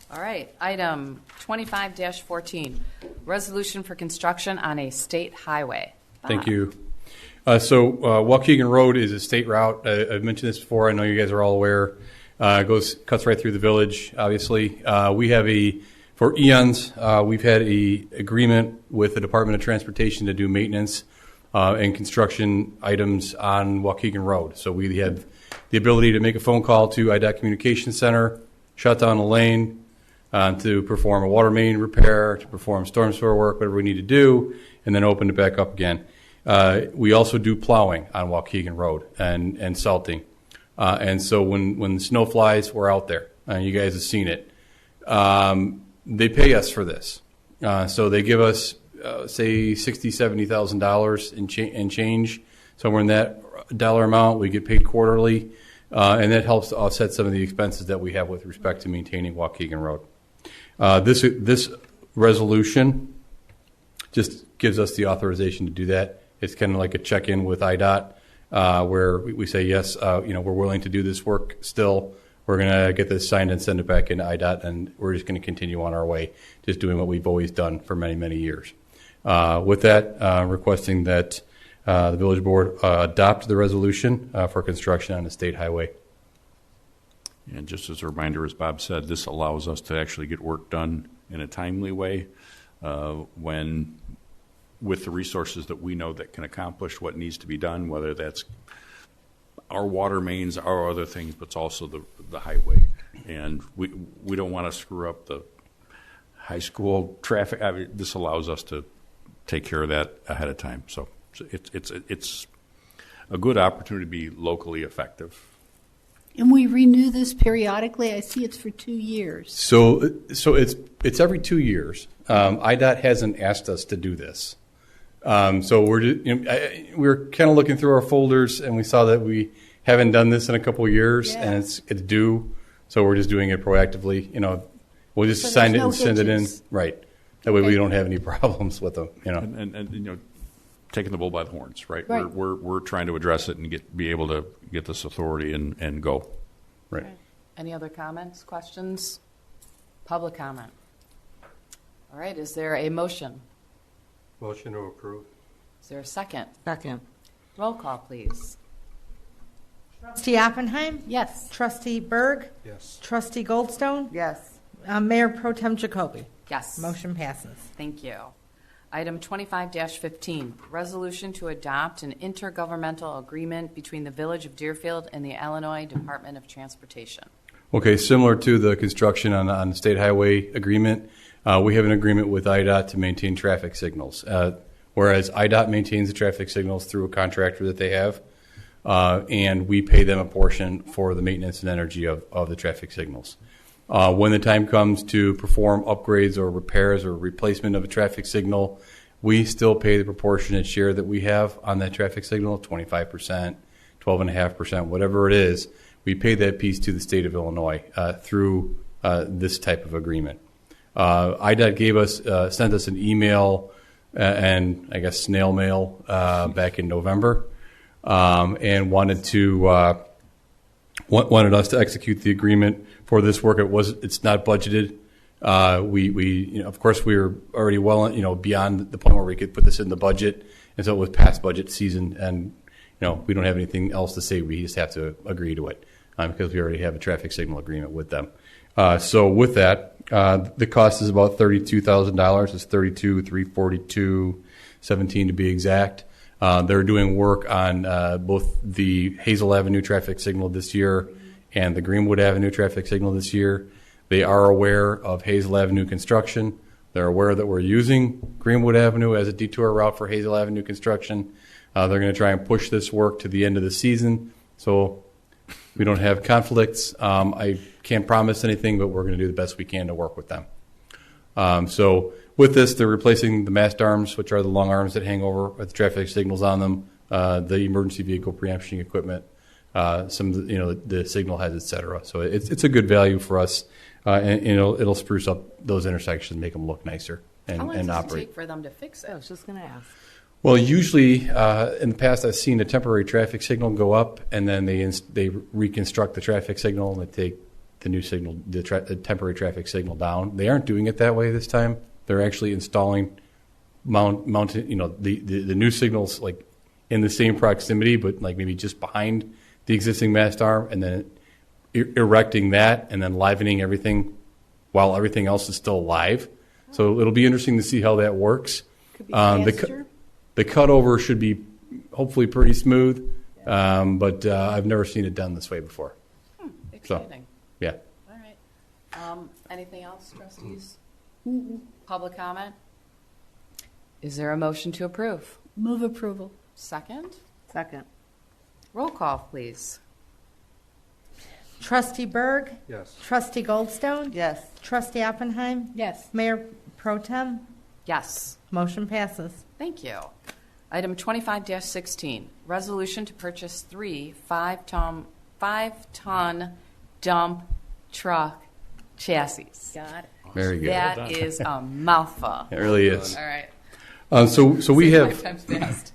All right, item 25-14, resolution for construction on a state highway. Thank Bob. you. So Waukegan Road is a state route. I've mentioned this before. I know you guys are all aware. Cuts right through the village, obviously. We have for eons, we've had a agreement with the Department of Transportation to do maintenance and construction items on Waukegan Road. So we have the ability to make a phone call to IDOT Communications Center, shut down a lane, to perform a water main repair, to perform storm sewer work, whatever we need to do, and then open it back up again. We also do plowing on Waukegan Road and salting. And so when the snow flies, we're out there. You guys have seen it. They pay us for this. So they give us, say, $60,000, $70,000 in change, somewhere in that dollar amount. We get paid quarterly, and that helps to offset some of the expenses that we have with respect to maintaining Waukegan Road. This resolution just gives us the authorization to do that. It's kind of like a check-in with IDOT, where we say, yes, we're willing to do this work still. We're going to get this signed and send it back into IDOT, and we're just going to continue on our way, just doing what we've always done for many, many years. With that, requesting that the village board adopt the resolution for construction on the state highway. And just as a reminder, as Bob said, this allows us to actually get work done in a timely way when with the resources that we know that can accomplish what needs to be done, whether that's our water mains, our other things, but it's also the highway. And we don't want to screw up the high school traffic. I mean, this allows us to take care of that ahead of time. So it's a good opportunity to be locally effective. And we renew this periodically. I see it's for 2 years. So it's every 2 years. IDOT hasn't asked us to do this. So we're kind of looking through our folders, and we saw that we haven't done this in a couple of years, and it's due. So we're just doing it proactively. We'll just sign it and send it in. Right. That way we don't have any problems with them. And taking the bull by the horns, right? Right. We're trying to address it and be able to get this authority and go. Right. Okay. Any other comments, questions? Public comment. All right, is there a motion? Motion to approve. Is there a second? Second. Roll call, please. Trustee Oppenheim. Yes. Trustee Berg. Yes. Trustee Goldstone. Yes. Mayor Pro Tem Jacoby. Yes. Motion passes. Thank you. Item 25-15, resolution to adopt an intergovernmental agreement between the Village of Deerfield and the Illinois Department of Transportation. Okay, similar to the construction on the state highway agreement, We have an agreement with IDOT to maintain traffic signals, whereas IDOT maintains the traffic signals through a contractor that they have, and we pay them a portion for the maintenance and energy of the traffic signals. When the time comes to perform upgrades or repairs or replacement of a traffic signal, we still pay the proportionate share that we have on that traffic signal, 25%, 12.5%, whatever it is. We pay that piece to the state of Illinois through this type of agreement. IDOT sent us an email and I guess snail mail back in November, and wanted us to execute the agreement for this work. It's not budgeted. Of course, we were already well, beyond the point where we could put this in the budget, and so it was past budget season, and we don't have anything else to say. We just have to agree to it because we already have a traffic signal agreement with them. So with that, the cost is about $32,000. It's $32,342.17 to be exact. They're doing work on both the Hazel Avenue traffic signal this year and the Greenwood Avenue traffic signal this year. They are aware of Hazel Avenue construction. They're aware that we're using Greenwood Avenue as a detour route for Hazel Avenue construction. They're going to try and push this work to the end of the season so we don't have conflicts. I can't promise anything, but we're going to do the best we can to work with them. So with this, they're replacing the mast arms, which are the long arms that hang over with traffic signals on them, the emergency vehicle preemption equipment, some of the signal heads, et cetera. So it's a good value for us, and it'll spruce up those intersections, make them look nicer and How long does it operate. take for them to fix it? I was just going to ask. Well, usually in the past, I've seen a temporary traffic signal go up, and then they reconstruct the traffic signal and they take the new signal, the temporary traffic signal down. They aren't doing it that way this time. They're actually installing mounted, the new signals like in the same proximity, but like maybe just behind the existing mast arm, and then erecting that and then livening everything while everything else is still live. So it'll be interesting to see how that works. Could be faster. The cutover should be hopefully pretty smooth, but I've never seen it done this way before. Exciting. So, yeah. All right. Anything else, trustees? Public comment? Is there a motion to approve? Move approval. Second? Second. Roll call, please. Trustee Berg? Yes. Trustee Goldstone? Yes. Trustee Oppenheim? Yes. Mayor Pro Tem? Yes. Motion passes. Thank you. Item 25-16, resolution to purchase 3 5-ton dump truck chassis. Got it. Very good. That is a mouthful. It really is. All right. So we Say have 5 times fast.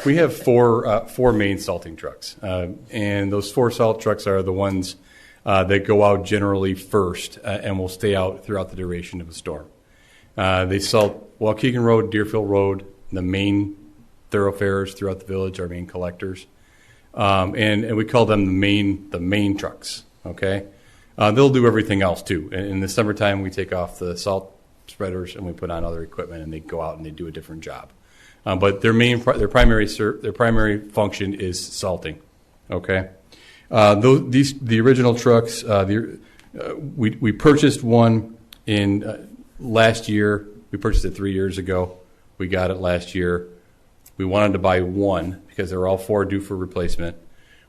we have four main salting trucks, and those 4 salt trucks are the ones that go out generally first and will stay out throughout the duration of a storm. They salt Waukegan Road, Deerfield Road, the main thoroughfares throughout the village, our main collectors, and we call them the main trucks. Okay, they'll do everything else too. In the summertime, we take off the salt spreaders and we put on other equipment, and they go out and they do a different job. But their primary function is salting. Okay, the original trucks. We purchased one in last year. We purchased it 3 years ago. We got it last year. We wanted to buy one because they were all 4 due for replacement.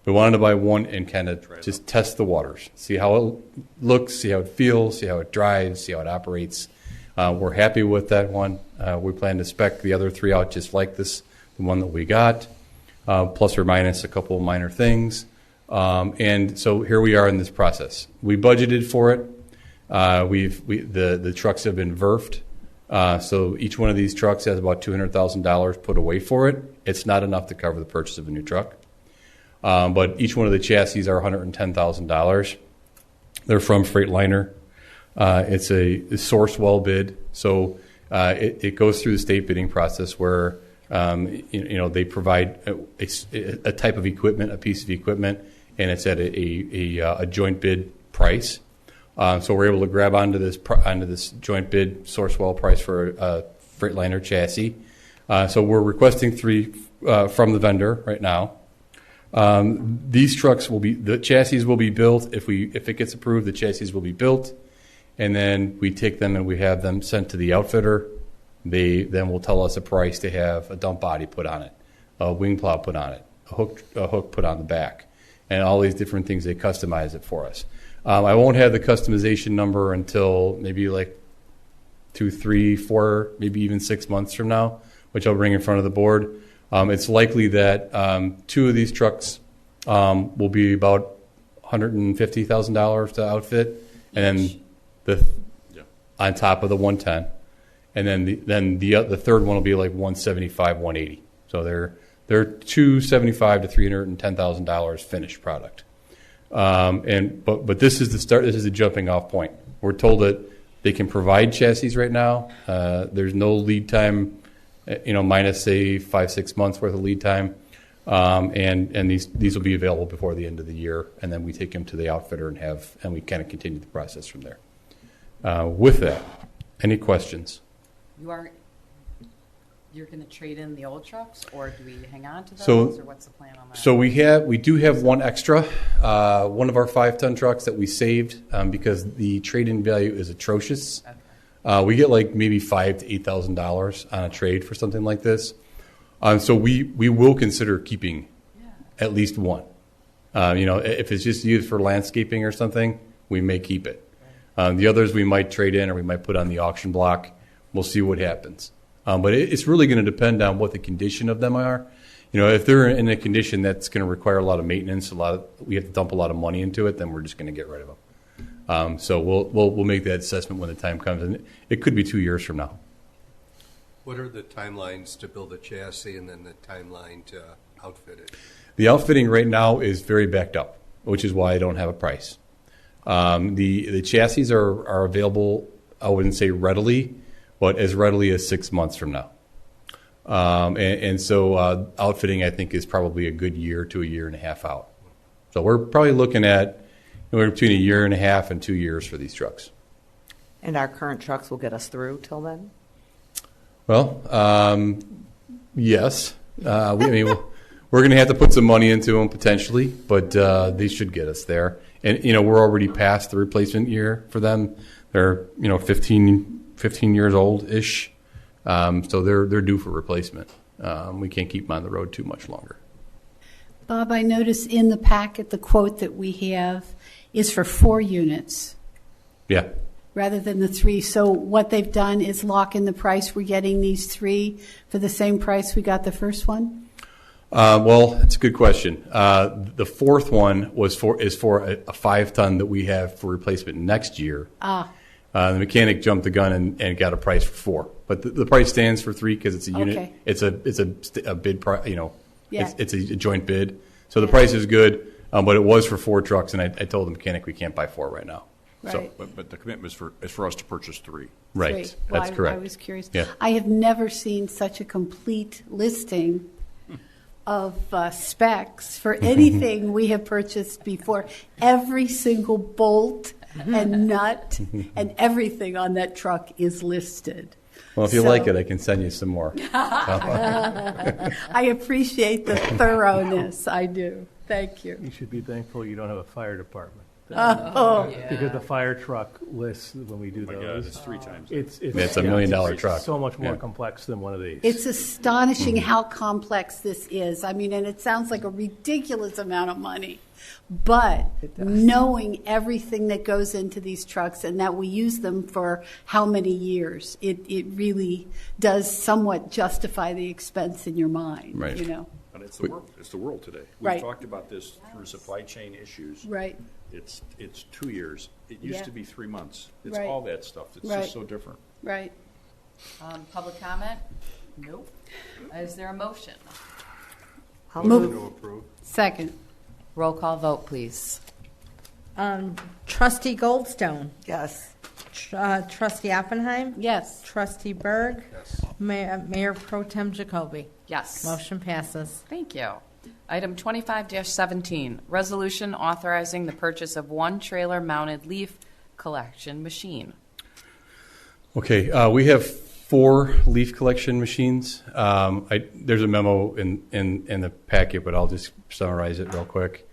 We wanted to buy one and kind of just test the waters, see how it looks, see how it feels, see how it drives, see how it operates. We're happy with that one. We plan to spec the other 3 out just like this, the one that we got, plus or minus a couple of minor things. And so here we are in this process. We budgeted for it. The trucks have been VERFed. So each one of these trucks has about $200,000 put away for it. It's not enough to cover the purchase of a new truck. But each one of the chassis are $110,000. They're from Freightliner. It's a source well bid. So it goes through the state bidding process where they provide a type of equipment, a piece of equipment, and it's at a joint bid price. So we're able to grab onto this joint bid source well price for a Freightliner chassis. So we're requesting 3 from the vendor right now. These trucks the chassis will be built if it gets approved. The chassis will be built, and then we take them and we have them sent to the outfitter. They then will tell us a price to have a dump body put on it, a wing plow put on it, a hook put on the back, and all these different things. They customize it for us. I won't have the customization number until maybe like 2, 3, 4, maybe even 6 months from now, which I'll bring in front of the board. It's likely that 2 of these trucks will be about $150,000 to outfit, and then on top of the 110, and then the third one will be like 175, 180. So they're $275,000 to $310,000 finished product. But this is the start. This is the jumping off point. We're told that they can provide chassis right now. There's no lead time, minus say 5-6 months worth of lead time, and these will be available before the end of the year. And then we take them to the outfitter and we kind of continue the process from there. With that, any questions? You're going to trade in the old trucks, or do we hang on to those, or what's the plan on that? So we do have one extra, one of our 5-ton trucks that we saved because the trade-in value is atrocious. Okay. We get like maybe $5,000 to $8,000 on a trade for something like this. So we will consider keeping at least one. If it's just used for landscaping or something, we may keep it. The others we might trade in or we might put on the auction block. We'll see what happens. But it's really going to depend on what the condition of them are. If they're in a condition that's going to require a lot of maintenance, we have to dump a lot of money into it, then we're just going to get rid of them. So we'll make that assessment when the time comes, and it could be 2 years from now. What are the timelines to build a chassis and then the timeline to outfit it? The outfitting right now is very backed up, which is why I don't have a price. The chassis are available, I wouldn't say readily, but as readily as 6 months from now. So outfitting, I think, is probably a good year to a year and a half out. So we're probably looking at between a year and a half and 2 years for these trucks. And our current trucks will get us through till then? Well, yes. We're going to have to put some money into them potentially, but they should get us there. And, we're already past the replacement year for them. They're, 15 years old-ish, so they're due for replacement. We can't keep them on the road too much longer. Bob, I notice in the packet the quote that we have is for 4 units. Yeah. Rather than the 3. So what they've done is lock in the price. We're getting these 3 for the same price we got the first one? Well, that's a good question. The fourth one is for a 5-ton that we have for replacement next year. The mechanic jumped the gun and got a price for 4, but the price stands for 3 because it's a unit. Okay. It's a bid price. Yeah. It's a joint bid. So the price is good, but it was for 4 trucks, and I told the mechanic we can't buy 4 right now. Right. So, but the commitment is for us to purchase 3. Right. 3. Well, That's correct. I was curious. Yeah. I have never seen such a complete listing of specs for anything we have purchased before. Every single bolt and nut and everything on that truck is listed. Well, if you like it, I can send you some more. I appreciate the thoroughness. I do. Thank you. You should be thankful you don't have a fire department. Oh. Because the fire truck lists when we do those. It's 3 times. It's $1 million truck. So much more complex than one of these. It's astonishing how complex this is. I mean, and it sounds like a ridiculous amount of money. But knowing everything that goes into these trucks and that we use them for how many years, it really does somewhat justify the expense in your mind. Right. And it's the world. It's the world today. We've Right. talked about this through supply chain issues. Right. It's 2 years. It used to be 3 months. It's Right. all that stuff. It's Right. just so different. Right. Public comment? Nope. Is there a motion? I'll Motion to approve. Second. Roll call vote, please. Trustee Goldstone. Yes. Trustee Oppenheim. Yes. Trustee Berg. Yes. Mayor Pro Tem Jacoby. Yes. Motion passes. Thank you. Item 25-17, resolution authorizing the purchase of 1 trailer-mounted leaf collection machine. Okay, we have 4 leaf collection machines. There's a memo in the packet, but I'll just summarize it real quick.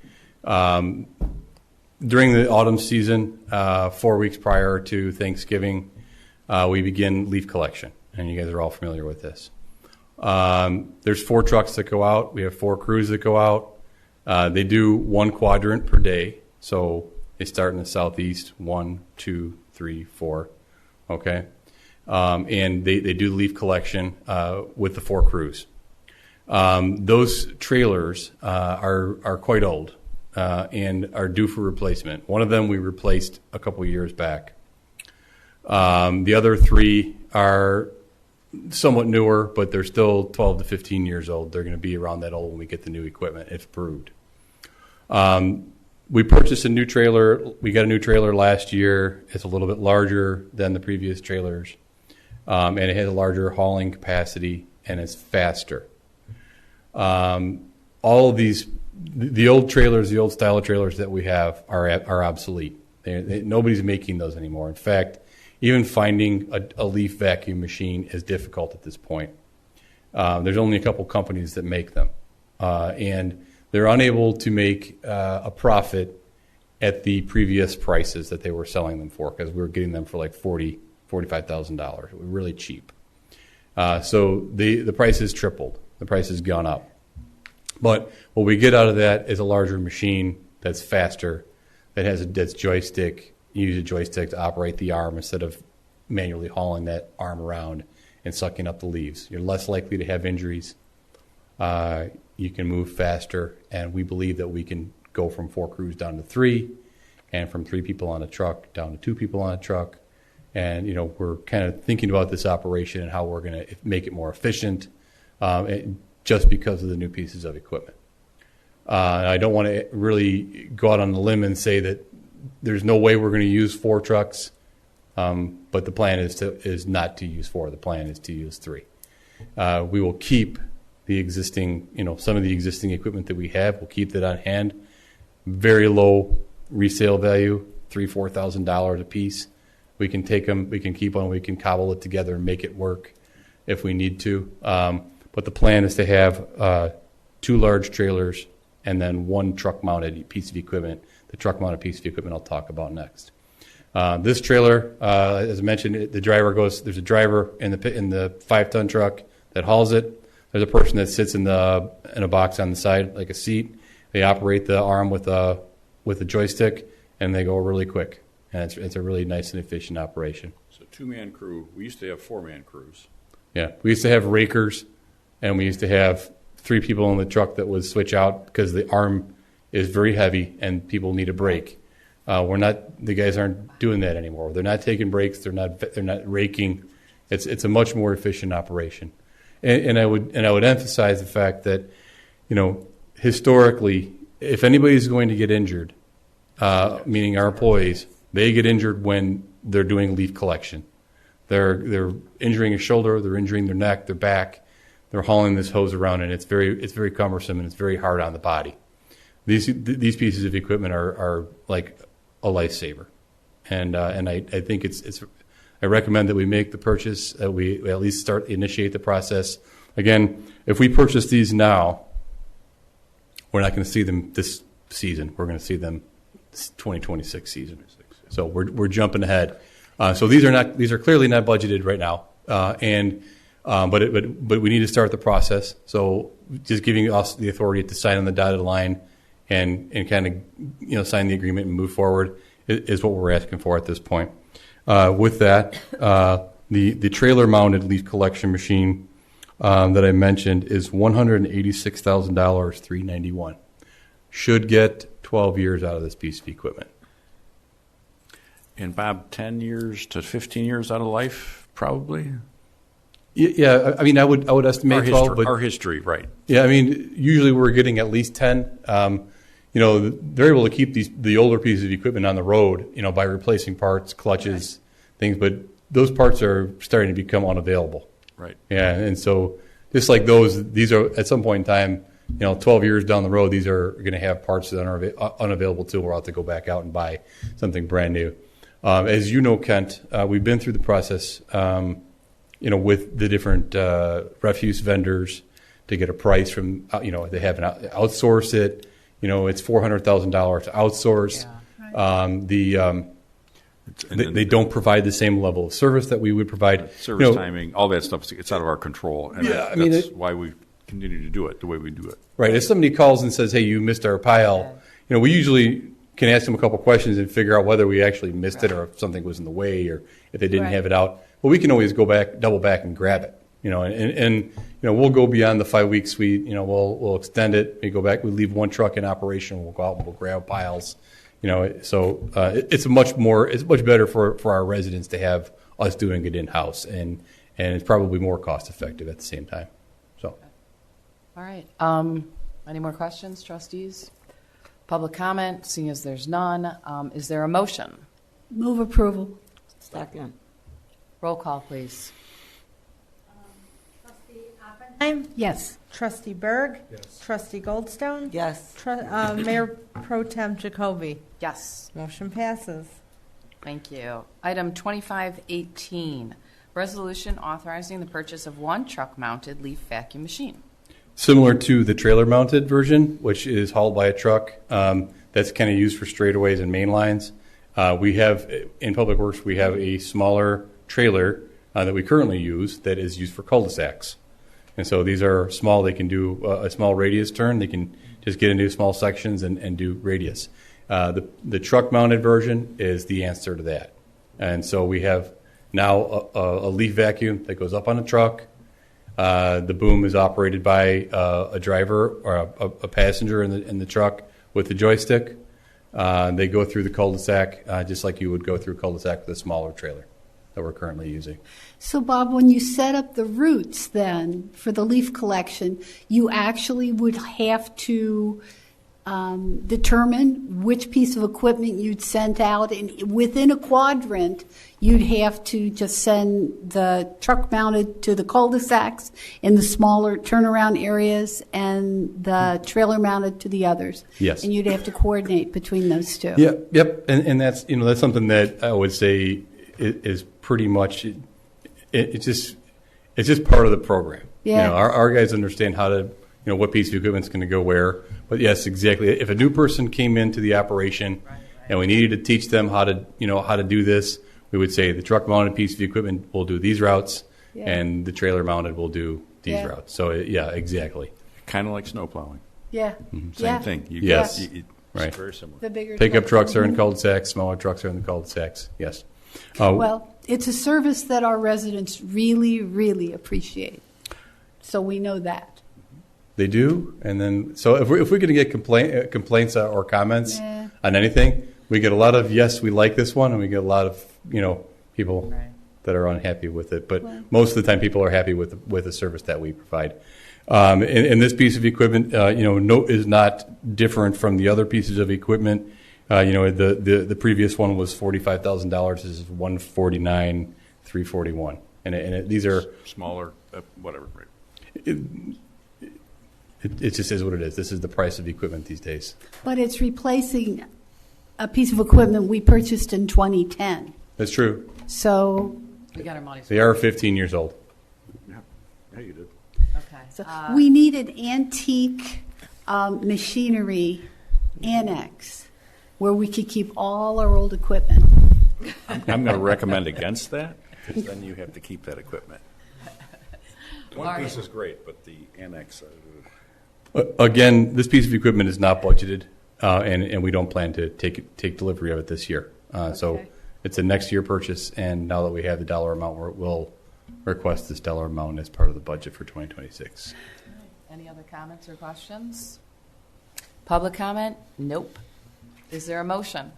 during the autumn season, 4 weeks prior to Thanksgiving, we begin leaf collection, and you guys are all familiar with this. There's 4 trucks that go out. We have 4 crews that go out. They do 1 quadrant per day, so they start in the southeast, 1, 2, 3, 4, okay? And they do leaf collection with the 4 crews. Those trailers are quite old and are due for replacement. One of them we replaced a couple years back. The other 3 are somewhat newer, but they're still 12 to 15 years old. They're going to be around that old when we get the new equipment, if approved. We purchased a new trailer. We got a new trailer last year. It's a little bit larger than the previous trailers, and it has a larger hauling capacity, and it's faster. All of these, the old trailers, the old style of trailers that we have are obsolete. Nobody's making those anymore. In fact, even finding a leaf vacuum machine is difficult at this point. There's only a couple companies that make them, and they're unable to make a profit at the previous prices that they were selling them for, because we were getting them for like $45,000. Really cheap. So the price has tripled. The price has gone up. But what we get out of that is a larger machine that's faster, that's joystick. You use a joystick to operate the arm instead of manually hauling that arm around and sucking up the leaves. You're less likely to have injuries. You can move faster, and we believe that we can go from 4 crews down to 3, and from 3 people on a truck down to 2 people on a truck. And we're kind of thinking about this operation and how we're going to make it more efficient, just because of the new pieces of equipment. I don't want to really go out on the limb and say that there's no way we're going to use 4 trucks, but the plan is not to use 4. The plan is to use 3. We will keep the existing, some of the existing equipment that we have. We'll keep that on hand. Very low resale value, $3,000-$4,000 a piece. We can take them, we can keep them, we can cobble it together and make it work if we need to. But the plan is to have 2 large trailers and then 1 truck-mounted piece of equipment. The truck-mounted piece of equipment I'll talk about next. This trailer, as I mentioned, there's a driver in the 5-ton truck that hauls it. There's a person that sits in a box on the side, like a seat. They operate the arm with a joystick, and they go really quick. And it's a really nice and efficient operation. So 2-man crew. We used to have 4-man crews. Yeah, we used to have rakers, and we used to have 3 people in the truck that would switch out because the arm is very heavy and people need a break. The guys aren't doing that anymore. They're not taking breaks. They're not raking. It's a much more efficient operation. And I would emphasize the fact that, historically, if anybody's going to get injured, meaning our employees, they get injured when they're doing leaf collection. They're injuring a shoulder, they're injuring their neck, their back. They're hauling this hose around, and it's very cumbersome and it's very hard on the body. These pieces of equipment are like a lifesaver, and I think I recommend that we make the purchase. We at least initiate the process. Again, if we purchase these now, we're not going to see them this season. We're going to see them 2026 season. So we're jumping ahead. So these are clearly not budgeted right now, but we need to start the process. So just giving us the authority to sign on the dotted line and kind of sign the agreement and move forward is what we're asking for at this point. With that, the trailer mounted leaf collection machine that I mentioned is $186,000, $391. Should get 12 years out of this piece of equipment. And Bob, 10 years to 15 years out of life, probably? Yeah, I mean, I would estimate 12. But our history, right. Yeah, I mean, usually we're getting at least 10. They're able to keep the older pieces of equipment on the road, by replacing parts, clutches, things, but those parts are starting to become unavailable. Right. Yeah, and so just like these are, at some point in time, 12 years down the road, these are going to have parts that are unavailable too. We'll have to go back out and buy something brand new. As you know, Kent, we've been through the process, with the different refuse vendors to get a price from, they have outsource it. It's $400,000 to outsource. Yeah. They don't provide the same level of service that we would provide. Service timing, all that stuff, it's out of our control. And Yeah, I mean, that's why we continue to do it the way we do it. Right. If somebody calls and says, "Hey, you missed our pile," we usually can ask them a couple questions and figure out whether we actually missed it or if something was in the way or if they didn't Right. have it out. But we can always go back, double back, and grab it. And we'll go beyond the 5 weeks. We'll extend it. We go back. We leave one truck in operation. We'll go out and we'll grab piles. So it's much better for our residents to have us doing it in house, and it's probably more cost effective at the same time. So. All right. Any more questions, trustees? Public comment, seeing as there's none. Is there a motion? Move approval. Second. Roll call, please. Trustee Oppenheim? Yes. Trustee Berg? Yes. Trustee Goldstone? Yes. Mayor Pro Tem Jacoby? Yes. Motion passes. Thank you. Item 2518, resolution authorizing the purchase of one truck-mounted leaf vacuum machine. Similar to the trailer-mounted version, which is hauled by a truck, that's kind of used for straightaways and main lines. We have, in Public Works, we have a smaller trailer that we currently use that is used for cul-de-sacs. And so these are small. They can do a small radius turn. They can just get into small sections and do radius. The truck-mounted version is the answer to that. And so we have now a leaf vacuum that goes up on a truck. The boom is operated by a driver or a passenger in the truck with the joystick. They go through the cul-de-sac just like you would go through a cul-de-sac with a smaller trailer that we're currently using. So, Bob, when you set up the routes then for the leaf collection, you actually would have to determine which piece of equipment you'd send out. And within a quadrant, you'd have to just send the truck mounted to the cul-de-sacs in the smaller turnaround areas and the trailer mounted to the others. Yes. And you'd have to coordinate between those two. Yep. And that's that's something that I would say is pretty much it's just part of the program. Yeah. Our guys understand how to what piece of equipment's going to go where. But yes, exactly. If a new person came into the operation and we needed to teach them how to how to do this, we would say the truck mounted piece of equipment will do these routes, and the trailer mounted will do these routes. So exactly. Kind of like snow plowing. Yeah. Same thing. Yes. Right. Very similar. The bigger Pickup trucks are in cul-de-sacs. Smaller trucks are in the cul-de-sacs. Yes. Well, it's a service that our residents really, really appreciate. So we know that. They do, and then so if we're going to get complaints or comments on anything, we get a lot of yes, we like this one, and we get a lot of people that are unhappy with it. But most of the time, people are happy with the service that we provide. And this piece of equipment, is not different from the other pieces of equipment. The previous one was $45,000. This is $149,341, and these are smaller, whatever. Right. It just is what it is. This is the price of equipment these days. But it's replacing a piece of equipment we purchased in 2010. That's true. So We got our money's They are 15 years old. Yeah, you did. Okay. So we need an antique machinery annex where we could keep all our old equipment. I'm going to recommend against that, because then you have to keep that equipment. One piece is great, but the annex. Again, this piece of equipment is not budgeted, and we don't plan to take delivery of it this year. So it's a next year purchase, and now that we have the dollar amount, we'll request this dollar amount as part of the budget for 2026. Any other comments or questions? Public comment? Nope. Is there a motion?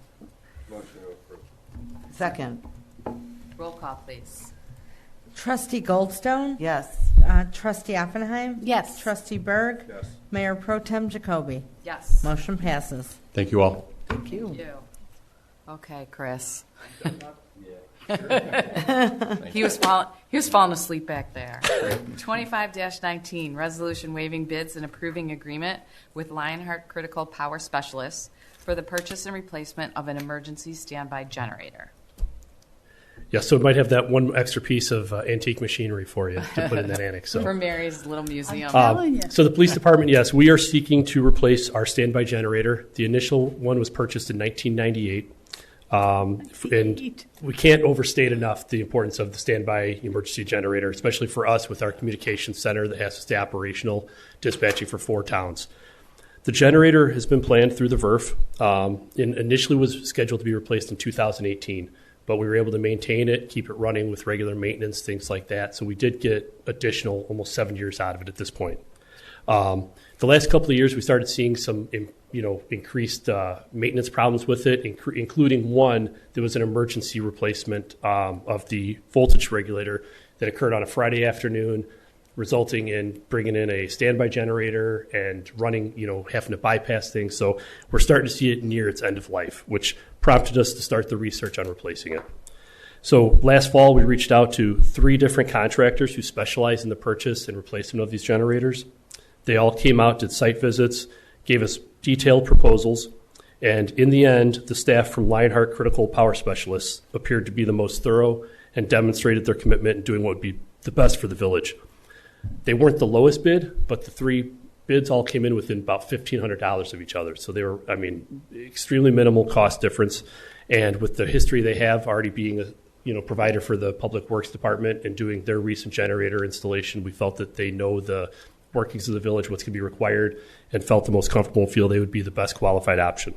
Second. Roll call, please. Trustee Goldstone? Yes. Trustee Oppenheim? Yes. Trustee Berg? Yes. Mayor Pro Tem Jacoby? Yes. Motion passes. Thank you all. Thank you. Thank you. Okay, Chris. He was falling asleep back there. 25-19, resolution waiving bids and approving agreement with Lionheart Critical Power Specialists for the purchase and replacement of an emergency standby generator. Yeah, so it might have that one extra piece of antique machinery for you to put in that annex. So. For Mary's little museum. telling you. So the police department, yes, we are seeking to replace our standby generator. The initial one was purchased in 1998. And we can't overstate enough the importance of the standby emergency generator, especially for us with our communications center that has to stay operational, dispatching for 4 towns. The generator has been planned through the VERF, and initially was scheduled to be replaced in 2018, but we were able to maintain it, keep it running with regular maintenance, things like that. So we did get additional almost 7 years out of it at this point. The last couple of years, we started seeing some increased maintenance problems with it, including one, there was an emergency replacement of the voltage regulator that occurred on a Friday afternoon, resulting in bringing in a standby generator and running, having to bypass things. So we're starting to see it near its end of life, which prompted us to start the research on replacing it. So last fall, we reached out to 3 different contractors who specialize in the purchase and replacement of these generators. They all came out, did site visits, gave us detailed proposals, and in the end, the staff from Lionheart Critical Power Specialists appeared to be the most thorough and demonstrated their commitment in doing what would be the best for the village. They weren't the lowest bid, but the 3 bids all came in within about $1,500 of each other. So they were, extremely minimal cost difference. And with the history they have already being a provider for the Public Works Department and doing their recent generator installation, we felt that they know the workings of the village, what's going to be required, and felt the most comfortable and feel they would be the best qualified option.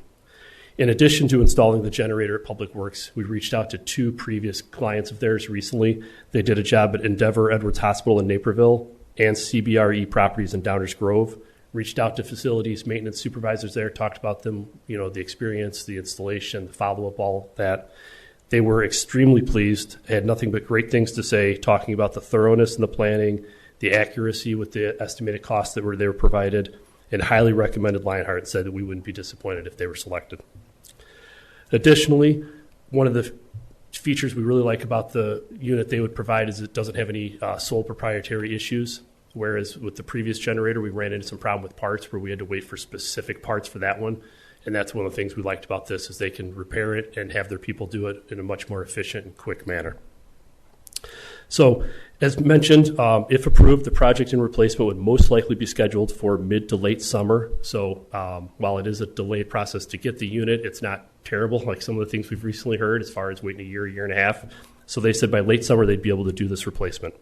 In addition to installing the generator at Public Works, we reached out to 2 previous clients of theirs recently. They did a job at Endeavor Edwards Hospital in Naperville and CBRE Properties in Downers Grove. Reached out to facilities maintenance supervisors there, talked about them, the experience, the installation, the follow-up, all that. They were extremely pleased, had nothing but great things to say, talking about the thoroughness in the planning, the accuracy with the estimated costs that they were provided, and highly recommended Lionheart and said that we wouldn't be disappointed if they were selected. Additionally, one of the features we really like about the unit they would provide is it doesn't have any sole proprietary issues, whereas with the previous generator, we ran into some problem with parts where we had to wait for specific parts for that one. And that's one of the things we liked about this is they can repair it and have their people do it in a much more efficient and quick manner. So, as mentioned, if approved, the project and replacement would most likely be scheduled for mid to late summer. So while it is a delayed process to get the unit, it's not terrible like some of the things we've recently heard as far as waiting a year and a half. So they said by late summer they'd be able to do this replacement.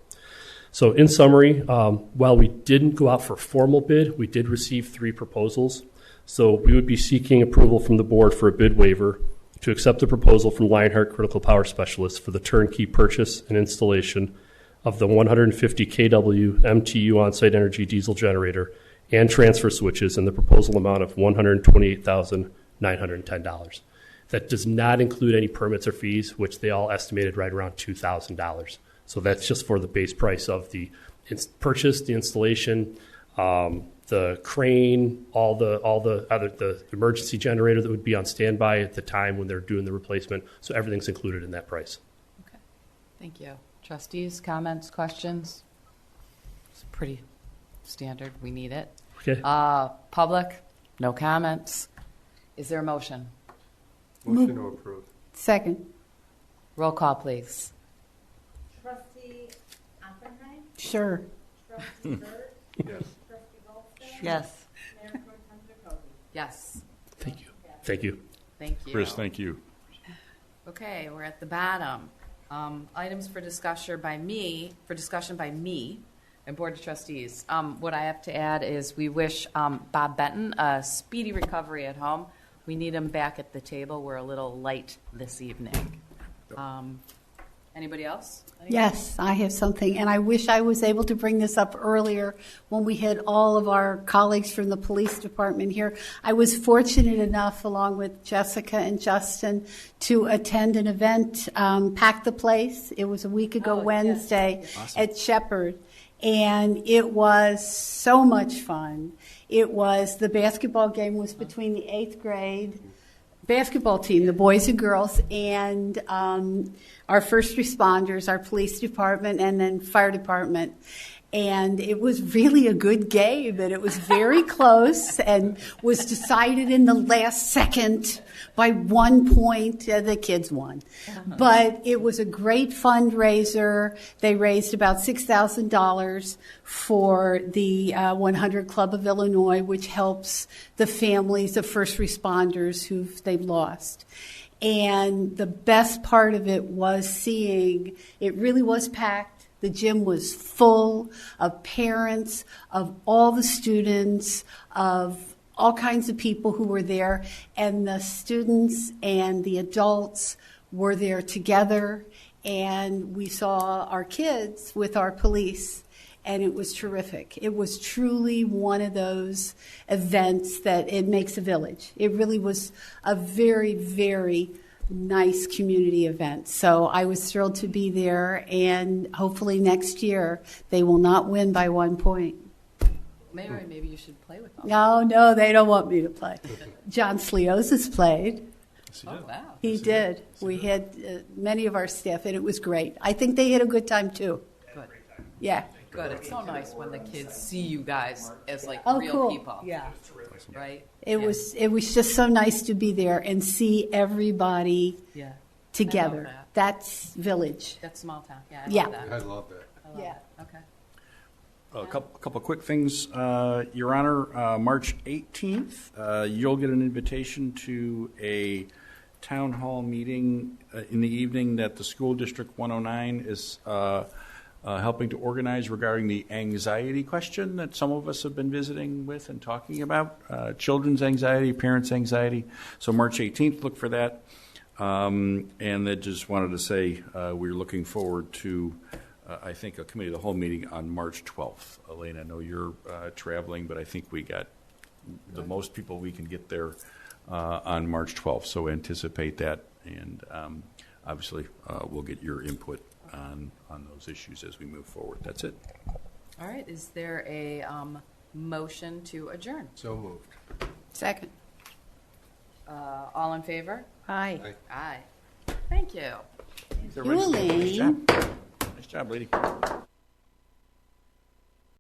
So in summary, while we didn't go out for a formal bid, we did receive 3 proposals. So we would be seeking approval from the board for a bid waiver to accept the proposal from Lionheart Critical Power Specialists for the turnkey purchase and installation of the 150 kW MTU on-site energy diesel generator and transfer switches in the proposal amount of $128,910. That does not include any permits or fees, which they all estimated right around $2,000. So that's just for the base price of the purchase, the installation, the crane, all the emergency generator that would be on standby at the time when they're doing the replacement. So everything's included in that price. Okay, thank you. Trustees, comments, questions? It's pretty standard. We need it. Okay. Public, no comments. Is there a motion? Motion to approve. Second. Roll call, please. Trustee Oppenheim? Sure. Trustee Byrd? Yes. Trustee Goldstein? Yes. Mayor Pro Tem Jacoby? Yes. Thank you. Thank you. Thank you. Chris, thank you. Okay, we're at the bottom. Items for discussion by me, and Board of Trustees. What I have to add is we wish Bob Benton a speedy recovery at home. We need him back at the table. We're a little light this evening. Anybody else? Yes, I have something, and I wish I was able to bring this up earlier when we had all of our colleagues from the police department here. I was fortunate enough, along with Jessica and Justin, to attend an event, Pack the Place. It was a week ago Wednesday at Shepherd, and it was so much fun. It was, the basketball game was between the 8th grade basketball team, the boys and girls, and our first responders, our police department, and then fire department. And it was really a good game, and it was very close and was decided in the last second by 1 point. The kids won. But it was a great fundraiser. They raised about $6,000 for the 100 Club of Illinois, which helps the families of first responders who they've lost. And the best part of it was seeing, it really was packed. The gym was full of parents, of all the students, of all kinds of people who were there. And the students and the adults were there together. And we saw our kids with our police. And it was terrific. It was truly one of those events that it makes a village. It really was a very, very nice community event. So I was thrilled to be there, and hopefully next year they will not win by 1 point. Mary, maybe you should play with them. No, they don't want me to play. John Sliosis played. Oh, wow. He did. We had many of our staff, and it was great. I think they had a good time, too. Good. Yeah. Good. It's so nice when the kids see you guys as like Oh, real cool. people. Yeah. Right? It was just so nice to be there and see everybody Yeah. together. that. That's village. That's small town. Yeah. Yeah. Love that. I love that. I love Yeah. that. Okay. A couple quick things, Your Honor. March 18th, you'll get an invitation to a town hall meeting in the evening that the School District 109 is helping to organize regarding the anxiety question that some of us have been visiting with and talking about, children's anxiety, parents' anxiety. So March 18th, look for that. And then just wanted to say we're looking forward to, I think, a committee of the whole meeting on March 12th. Elaine, I know you're traveling, but I think we got the most people we can get there on March 12th. So anticipate that, and obviously we'll get your input on those issues as we move forward. That's it. All right. Is there a motion to adjourn? So moved. Second. All in favor? Hi. Aye. Thank you. Everybody- Julie. Nice job. Nice job, lady.